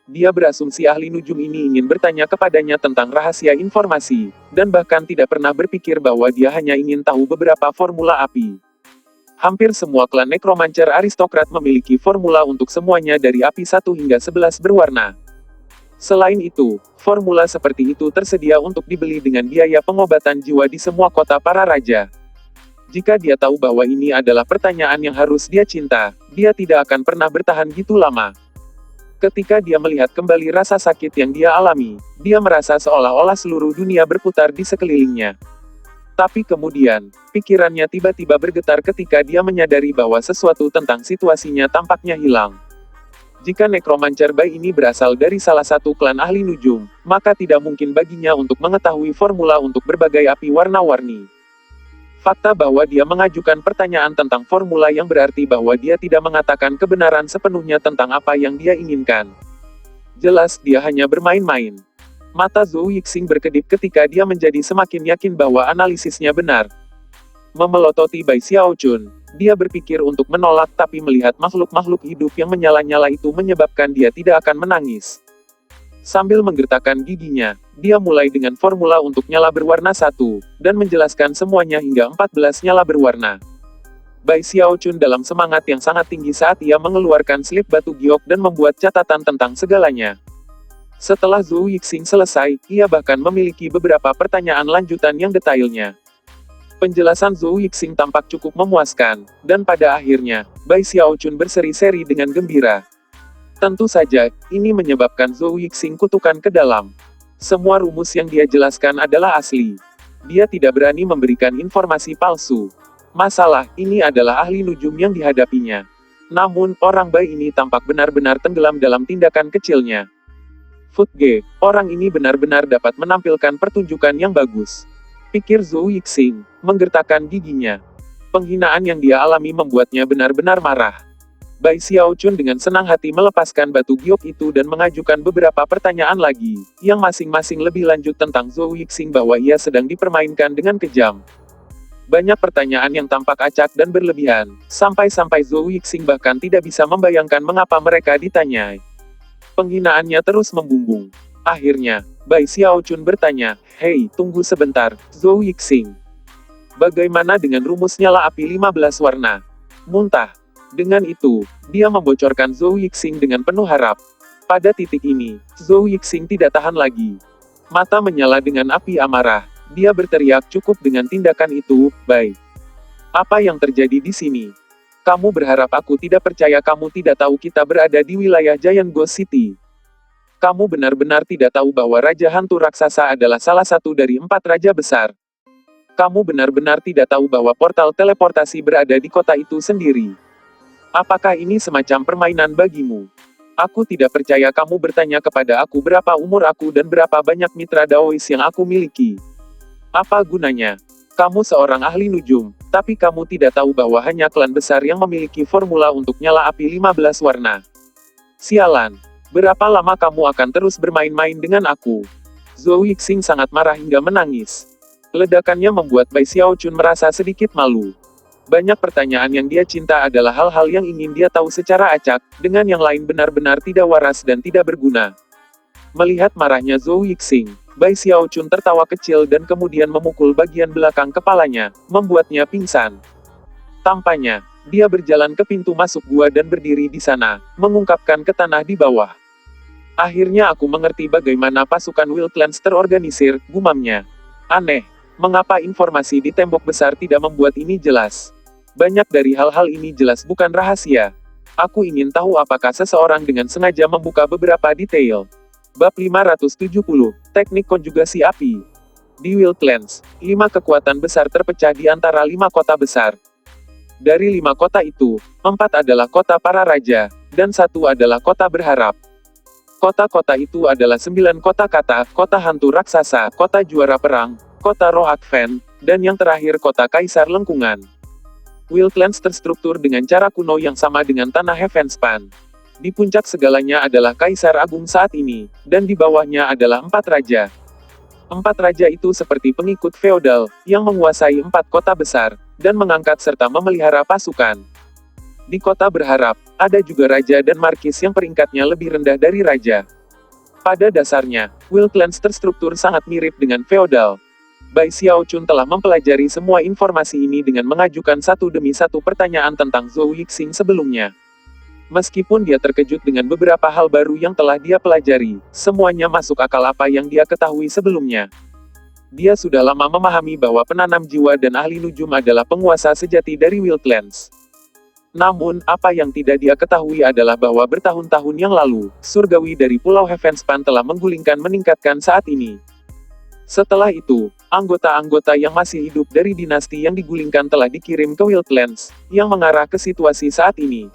Dia berasumsi ahli nujum ini ingin bertanya kepadanya tentang rahasia informasi, dan bahkan tidak pernah berpikir bahwa dia hanya ingin tahu beberapa formula api. Hampir semua klan nekromancer aristokrat memiliki formula untuk semuanya dari api 1 hingga 11 berwarna. Selain itu, formula seperti itu tersedia untuk dibeli dengan biaya pengobatan jiwa di semua kota para raja. Jika dia tahu bahwa ini adalah pertanyaan yang harus dia cinta, dia tidak akan pernah bertahan gitu lama. Ketika dia melihat kembali rasa sakit yang dia alami, dia merasa seolah-olah seluruh dunia berputar di sekelilingnya. Tapi kemudian, pikirannya tiba-tiba bergetar ketika dia menyadari bahwa sesuatu tentang situasinya tampaknya hilang. Jika nekromancer Bai ini berasal dari salah satu klan ahli nujum, maka tidak mungkin baginya untuk mengetahui formula untuk berbagai api warna-warni. Fakta bahwa dia mengajukan pertanyaan tentang formula yang berarti bahwa dia tidak mengatakan kebenaran sepenuhnya tentang apa yang dia inginkan. Jelas dia hanya bermain-main. Mata Zhou Yixing berkedip ketika dia menjadi semakin yakin bahwa analisisnya benar. Memelototi Bai Xiaochun, dia berpikir untuk menolak tapi melihat makhluk-makhluk hidup yang menyala-nyala itu menyebabkan dia tidak akan menangis. Sambil menggertakkan giginya, dia mulai dengan formula untuk nyala berwarna 1, dan menjelaskan semuanya hingga 14 nyala berwarna. Bai Xiaochun dalam semangat yang sangat tinggi saat ia mengeluarkan slip batu giok dan membuat catatan tentang segalanya. Setelah Zhou Yixing selesai, ia bahkan memiliki beberapa pertanyaan lanjutan yang detailnya. Penjelasan Zhou Yixing tampak cukup memuaskan, dan pada akhirnya, Bai Xiaochun berseri-seri dengan gembira. Tentu saja, ini menyebabkan Zhou Yixing kutukan ke dalam. Semua rumus yang dia jelaskan adalah asli. Dia tidak berani memberikan informasi palsu. Masalah, ini adalah ahli nujum yang dihadapinya. Namun, orang Bai ini tampak benar-benar tenggelam dalam tindakan kecilnya. Futge, orang ini benar-benar dapat menampilkan pertunjukan yang bagus. Pikir Zhou Yixing, menggertakkan giginya. Penghinaan yang dia alami membuatnya benar-benar marah. Bai Xiaochun dengan senang hati melepaskan batu giok itu dan mengajukan beberapa pertanyaan lagi, yang masing-masing lebih lanjut tentang Zhou Yixing bahwa ia sedang dipermainkan dengan kejam. Banyak pertanyaan yang tampak acak dan berlebihan, sampai-sampai Zhou Yixing bahkan tidak bisa membayangkan mengapa mereka ditanyai. Penghinaannya terus membumbung. Akhirnya, Bai Xiaochun bertanya, "Hei, tunggu sebentar, Zhou Yixing. Bagaimana dengan rumus nyala api 15 warna?" Muntah. Dengan itu, dia membocorkan Zhou Yixing dengan penuh harap. Pada titik ini, Zhou Yixing tidak tahan lagi. Mata menyala dengan api amarah. Dia berteriak, "Cukup dengan tindakan itu, Bai. Apa yang terjadi di sini? Kamu berharap aku tidak percaya kamu tidak tahu kita berada di wilayah Giant Ghost City? Kamu benar-benar tidak tahu bahwa Raja Hantu Raksasa adalah salah satu dari 4 raja besar. Kamu benar-benar tidak tahu bahwa portal teleportasi berada di kota itu sendiri. Apakah ini semacam permainan bagimu? Aku tidak percaya kamu bertanya kepada aku berapa umur aku dan berapa banyak mitra Daois yang aku miliki. Apa gunanya? Kamu seorang ahli nujum, tapi kamu tidak tahu bahwa hanya klan besar yang memiliki formula untuk nyala api 15 warna. Sialan. Berapa lama kamu akan terus bermain-main dengan aku? Zhou Yixing sangat marah hingga menangis. Ledakannya membuat Bai Xiaochun merasa sedikit malu. Banyak pertanyaan yang dia cinta adalah hal-hal yang ingin dia tahu secara acak, dengan yang lain benar-benar tidak waras dan tidak berguna. Melihat marahnya Zhou Yixing, Bai Xiaochun tertawa kecil dan kemudian memukul bagian belakang kepalanya, membuatnya pingsan. Tampaknya, dia berjalan ke pintu masuk gua dan berdiri di sana, mengungkapkan ke tanah di bawah. Akhirnya aku mengerti bagaimana pasukan Wild Clans terorganisir, gumamnya. Aneh. Mengapa informasi di tembok besar tidak membuat ini jelas? Banyak dari hal-hal ini jelas bukan rahasia. Aku ingin tahu apakah seseorang dengan sengaja membuka beberapa detail. Bab 570, Teknik Konjugasi Api. Di Wild Clans, 5 kekuatan besar terpecah di antara 5 kota besar. Dari 5 kota itu, 4 adalah kota para raja, dan 1 adalah kota berharap. Kota-kota itu adalah 9 kota kata, kota hantu raksasa, kota juara perang, kota roh Advent, dan yang terakhir kota kaisar lengkungan. Wild Clans terstruktur dengan cara kuno yang sama dengan tanah Heavenspan. Di puncak segalanya adalah kaisar agung saat ini, dan di bawahnya adalah 4 raja. 4 raja itu seperti pengikut feodal, yang menguasai 4 kota besar, dan mengangkat serta memelihara pasukan. Di kota berharap, ada juga raja dan markis yang peringkatnya lebih rendah dari raja. Pada dasarnya, Wild Clans terstruktur sangat mirip dengan feodal. Bai Xiaochun telah mempelajari semua informasi ini dengan mengajukan satu demi satu pertanyaan tentang Zhou Yixing sebelumnya. Meskipun dia terkejut dengan beberapa hal baru yang telah dia pelajari, semuanya masuk akal apa yang dia ketahui sebelumnya. Dia sudah lama memahami bahwa penanam jiwa dan ahli nujum adalah penguasa sejati dari Wild Clans. Namun, apa yang tidak dia ketahui adalah bahwa bertahun-tahun yang lalu, surgawi dari Pulau Heavenspan telah meningkatkan saat ini. Setelah itu, anggota-anggota yang masih hidup dari dinasti yang digulingkan telah dikirim ke Wild Clans, yang mengarah ke situasi saat ini.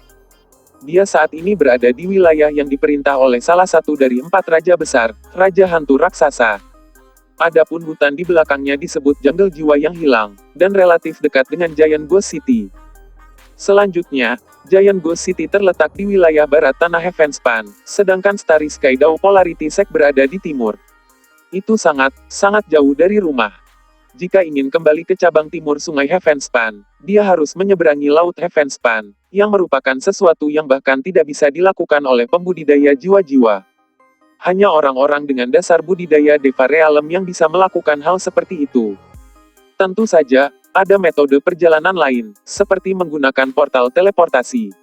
Dia saat ini berada di wilayah yang diperintah oleh salah satu dari 4 raja besar, Raja Hantu Raksasa. Adapun hutan di belakangnya disebut Jungle Jiwa yang Hilang, dan relatif dekat dengan Giant Ghost City. Selanjutnya, Giant Ghost City terletak di wilayah barat tanah Heavenspan, sedangkan Starry Sky Dao Polarity Sect berada di timur. Itu sangat jauh dari rumah. Jika ingin kembali ke cabang timur sungai Heavenspan, dia harus menyeberangi Laut Heavenspan, yang merupakan sesuatu yang bahkan tidak bisa dilakukan oleh pembudidaya jiwa-jiwa. Hanya orang-orang dengan dasar budidaya Deva Realem yang bisa melakukan hal seperti itu. Tentu saja, ada metode perjalanan lain, seperti menggunakan portal teleportasi.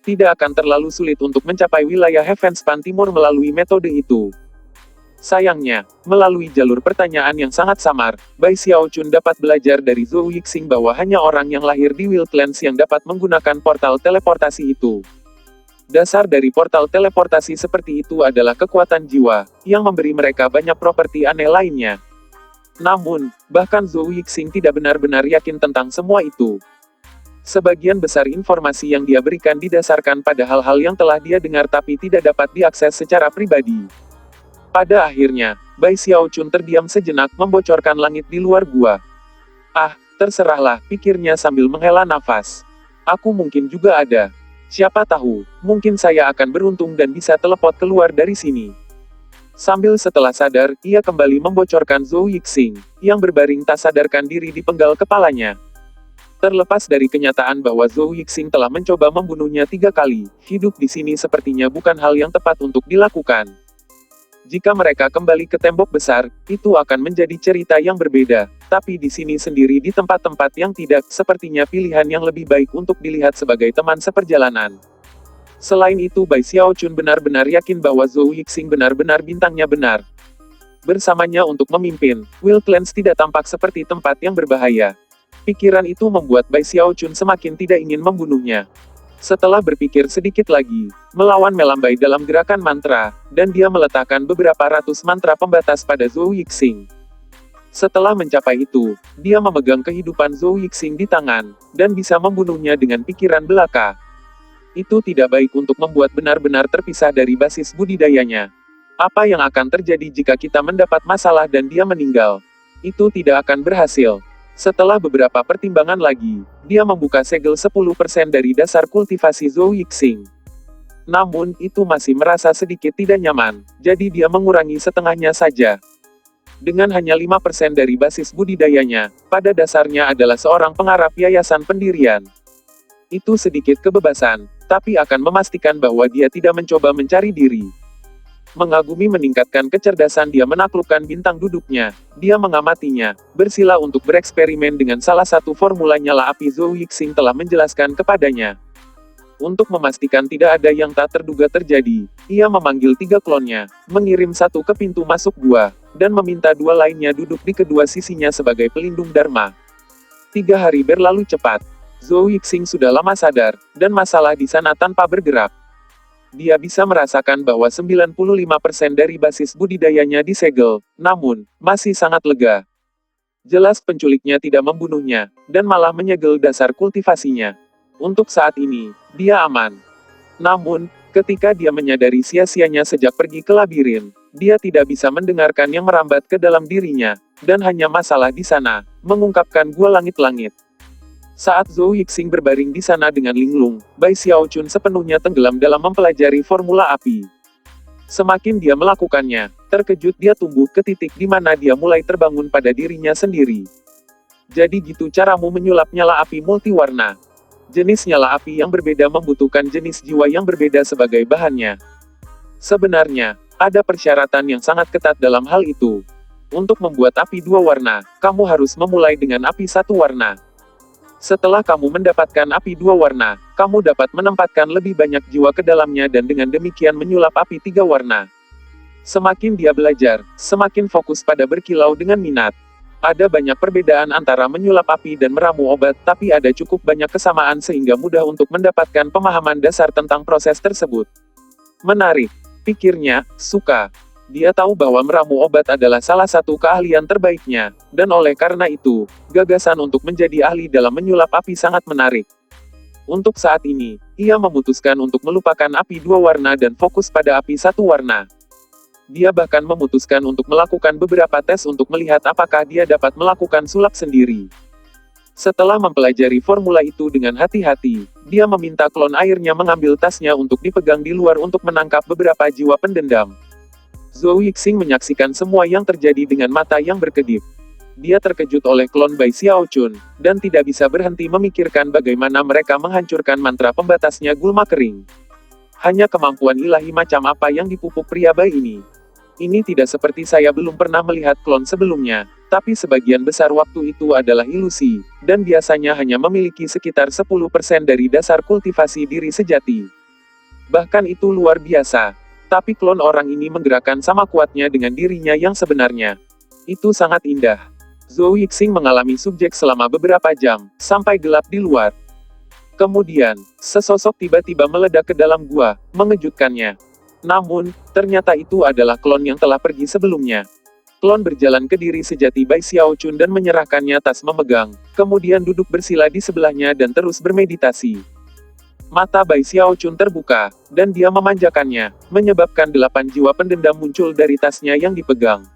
Tidak akan terlalu sulit untuk mencapai wilayah Heavenspan Timur melalui metode itu. Sayangnya, melalui jalur pertanyaan yang sangat samar, Bai Xiaochun dapat belajar dari Zhou Yixing bahwa hanya orang yang lahir di Wild Clans yang dapat menggunakan portal teleportasi itu. Dasar dari portal teleportasi seperti itu adalah kekuatan jiwa, yang memberi mereka banyak properti aneh lainnya. Namun, bahkan Zhou Yixing tidak benar-benar yakin tentang semua itu. Sebagian besar informasi yang dia berikan didasarkan pada hal-hal yang telah dia dengar tapi tidak dapat diakses secara pribadi. Pada akhirnya, Bai Xiaochun terdiam sejenak membocorkan langit di luar gua. Ah, terserahlah, pikirnya sambil menghela nafas. Aku mungkin juga ada. Siapa tahu, mungkin saya akan beruntung dan bisa teleport keluar dari sini. Sambil setelah sadar, ia kembali membocorkan Zhou Yixing, yang berbaring tak sadarkan diri di penggal kepalanya. Terlepas dari kenyataan bahwa Zhou Yixing telah mencoba membunuhnya 3 kali, hidup di sini sepertinya bukan hal yang tepat untuk dilakukan. Jika mereka kembali ke tembok besar, itu akan menjadi cerita yang berbeda, tapi di sini sendiri di tempat-tempat yang tidak, sepertinya pilihan yang lebih baik untuk dilihat sebagai teman seperjalanan. Selain itu Bai Xiaochun benar-benar yakin bahwa Zhou Yixing benar-benar bintangnya benar. Bersamanya untuk memimpin, Wild Clans tidak tampak seperti tempat yang berbahaya. Pikiran itu membuat Bai Xiaochun semakin tidak ingin membunuhnya. Setelah berpikir sedikit lagi, melawan melambai dalam gerakan mantra, dan dia meletakkan beberapa ratus mantra pembatas pada Zhou Yixing. Setelah mencapai itu, dia memegang kehidupan Zhou Yixing di tangan, dan bisa membunuhnya dengan pikiran belaka. Itu tidak baik untuk membuat benar-benar terpisah dari basis budidayanya. Apa yang akan terjadi jika kita mendapat masalah dan dia meninggal? Itu tidak akan berhasil. Setelah beberapa pertimbangan lagi, dia membuka segel 10% dari dasar kultivasi Zhou Yixing. Namun, itu masih merasa sedikit tidak nyaman, jadi dia mengurangi setengahnya saja. Dengan hanya 5% dari basis budidayanya, pada dasarnya adalah seorang pengarap yayasan pendirian. Itu sedikit kebebasan, tapi akan memastikan bahwa dia tidak mencoba mencari diri. Mengagumi meningkatkan kecerdasan dia menaklukkan bintang duduknya, dia mengamatinya, bersila untuk bereksperimen dengan salah satu formula nyala api Zhou Yixing telah menjelaskan kepadanya. Untuk memastikan tidak ada yang tak terduga terjadi, ia memanggil 3 klonnya, mengirim satu ke pintu masuk gua, dan meminta 2 lainnya duduk di kedua sisinya sebagai pelindung Dharma. 3 hari berlalu cepat. Zhou Yixing sudah lama sadar, dan masalah di sana tanpa bergerak. Dia bisa merasakan bahwa 95% dari basis budidayanya disegel, namun, masih sangat lega. Jelas penculiknya tidak membunuhnya, dan malah menyegel dasar kultivasinya. Untuk saat ini, dia aman. Namun, ketika dia menyadari sia-sianya sejak pergi ke labirin, dia tidak bisa mendengarkan yang merambat ke dalam dirinya, dan hanya masalah di sana, mengungkapkan gua langit-langit. Saat Zhou Yixing berbaring di sana dengan linglung, Bai Xiaochun sepenuhnya tenggelam dalam mempelajari formula api. Semakin dia melakukannya, terkejut dia tumbuh ke titik di mana dia mulai terbangun pada dirinya sendiri. Jadi gitu caramu menyulap nyala api multiwarna. Jenis nyala api yang berbeda membutuhkan jenis jiwa yang berbeda sebagai bahannya. Sebenarnya, ada persyaratan yang sangat ketat dalam hal itu. Untuk membuat api 2 warna, kamu harus memulai dengan api 1 warna. Setelah kamu mendapatkan api 2 warna, kamu dapat menempatkan lebih banyak jiwa ke dalamnya dan dengan demikian menyulap api 3 warna. Semakin dia belajar, semakin fokus pada berkilau dengan minat. Ada banyak perbedaan antara menyulap api dan meramu obat, tapi ada cukup banyak kesamaan sehingga mudah untuk mendapatkan pemahaman dasar tentang proses tersebut. Menarik, pikirnya, suka. Dia tahu bahwa meramu obat adalah salah satu keahlian terbaiknya, dan oleh karena itu, gagasan untuk menjadi ahli dalam menyulap api sangat menarik. Untuk saat ini, ia memutuskan untuk melupakan api 2 warna dan fokus pada api 1 warna. Dia bahkan memutuskan untuk melakukan beberapa tes untuk melihat apakah dia dapat melakukan sulap sendiri. Setelah mempelajari formula itu dengan hati-hati, dia meminta klon airnya mengambil tasnya untuk dipegang di luar untuk menangkap beberapa jiwa pendendam. Zhou Yixing menyaksikan semua yang terjadi dengan mata yang berkedip. Dia terkejut oleh klon Bai Xiaochun, dan tidak bisa berhenti memikirkan bagaimana mereka menghancurkan mantra pembatasnya gulma kering. Hanya kemampuan ilahi macam apa yang dipupuk pria bayi ini. Ini tidak seperti saya belum pernah melihat klon sebelumnya, tapi sebagian besar waktu itu adalah ilusi, dan biasanya hanya memiliki sekitar 10% dari dasar kultivasi diri sejati. Bahkan itu luar biasa. Tapi klon orang ini menggerakkan sama kuatnya dengan dirinya yang sebenarnya. Itu sangat indah. Zhou Yixing mengalami subjek selama beberapa jam, sampai gelap di luar. Kemudian, sesosok tiba-tiba meledak ke dalam gua, mengejutkannya. Namun, ternyata itu adalah klon yang telah pergi sebelumnya. Klon berjalan ke diri sejati Bai Xiaochun dan menyerahkannya tas memegang, kemudian duduk bersila di sebelahnya dan terus bermeditasi. Mata Bai Xiaochun terbuka, dan dia memanjakannya, menyebabkan 8 jiwa pendendam muncul dari tasnya yang dipegang.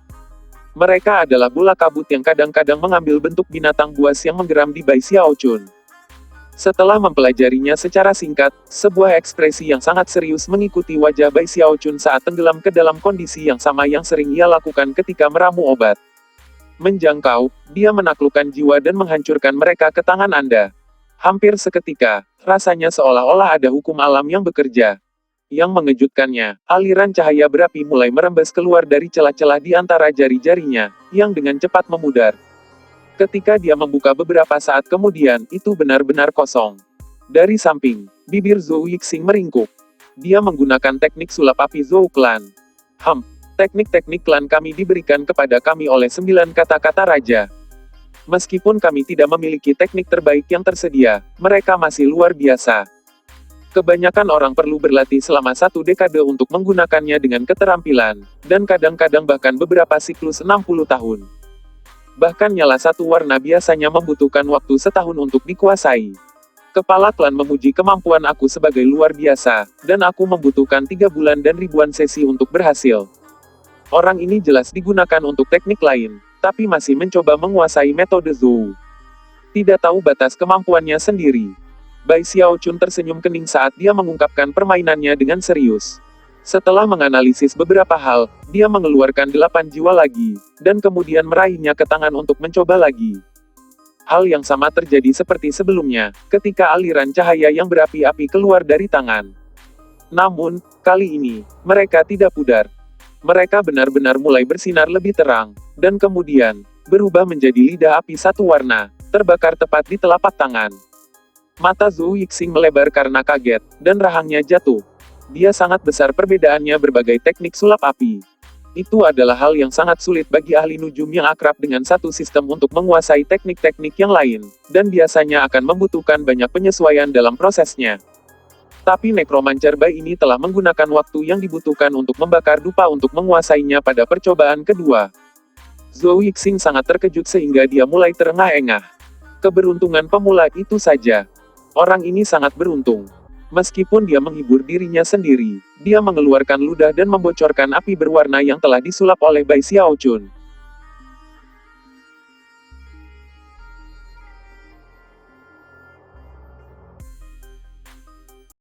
Mereka adalah bola kabut yang kadang-kadang mengambil bentuk binatang buas yang menggeram di Bai Xiaochun. Setelah mempelajarinya secara singkat, sebuah ekspresi yang sangat serius mengikuti wajah Bai Xiaochun saat tenggelam ke dalam kondisi yang sama yang sering ia lakukan ketika meramu obat. Menjangkau, dia menaklukkan jiwa dan menghancurkan mereka ke tangan Anda. Hampir seketika, rasanya seolah-olah ada hukum alam yang bekerja. Yang mengejutkannya, aliran cahaya berapi mulai merembes keluar dari celah-celah di antara jari-jarinya, yang dengan cepat memudar. Ketika dia membuka beberapa saat kemudian, itu benar-benar kosong. Dari samping, bibir Zhou Yixing meringkuk. Dia menggunakan teknik sulap api Zhou Clan. Teknik-teknik klan kami diberikan kepada kami oleh 9 kata-kata raja. Meskipun kami tidak memiliki teknik terbaik yang tersedia, mereka masih luar biasa. Kebanyakan orang perlu berlatih selama 1 dekade untuk menggunakannya dengan keterampilan, dan kadang-kadang bahkan beberapa siklus 60 tahun. Bahkan nyala satu warna biasanya membutuhkan waktu setahun untuk dikuasai. Kepala klan memuji kemampuan aku sebagai luar biasa, dan aku membutuhkan 3 bulan dan ribuan sesi untuk berhasil. Orang ini jelas digunakan untuk teknik lain, tapi masih mencoba menguasai metode Zhou. Tidak tahu batas kemampuannya sendiri. Bai Xiaochun tersenyum kening saat dia mengungkapkan permainannya dengan serius. Setelah menganalisis beberapa hal, dia mengeluarkan 8 jiwa lagi, dan kemudian meraihnya ke tangan untuk mencoba lagi. Hal yang sama terjadi seperti sebelumnya, ketika aliran cahaya yang berapi-api keluar dari tangan. Namun, kali ini, mereka tidak pudar. Mereka benar-benar mulai bersinar lebih terang, dan kemudian, berubah menjadi lidah api satu warna, terbakar tepat di telapak tangan. Mata Zhou Yixing melebar karena kaget, dan rahangnya jatuh. Dia sangat besar perbedaannya berbagai teknik sulap api. Itu adalah hal yang sangat sulit bagi ahli nujum yang akrab dengan satu sistem untuk menguasai teknik-teknik yang lain, dan biasanya akan membutuhkan banyak penyesuaian dalam prosesnya. Tapi Necromancer Bai ini telah menggunakan waktu yang dibutuhkan untuk membakar dupa untuk menguasainya pada percobaan kedua. Zhou Yixing sangat terkejut sehingga dia mulai terengah-engah. Keberuntungan pemula itu saja. Orang ini sangat beruntung. Meskipun dia menghibur dirinya sendiri, dia mengeluarkan ludah dan membocorkan api berwarna yang telah disulap oleh Bai Xiaochun.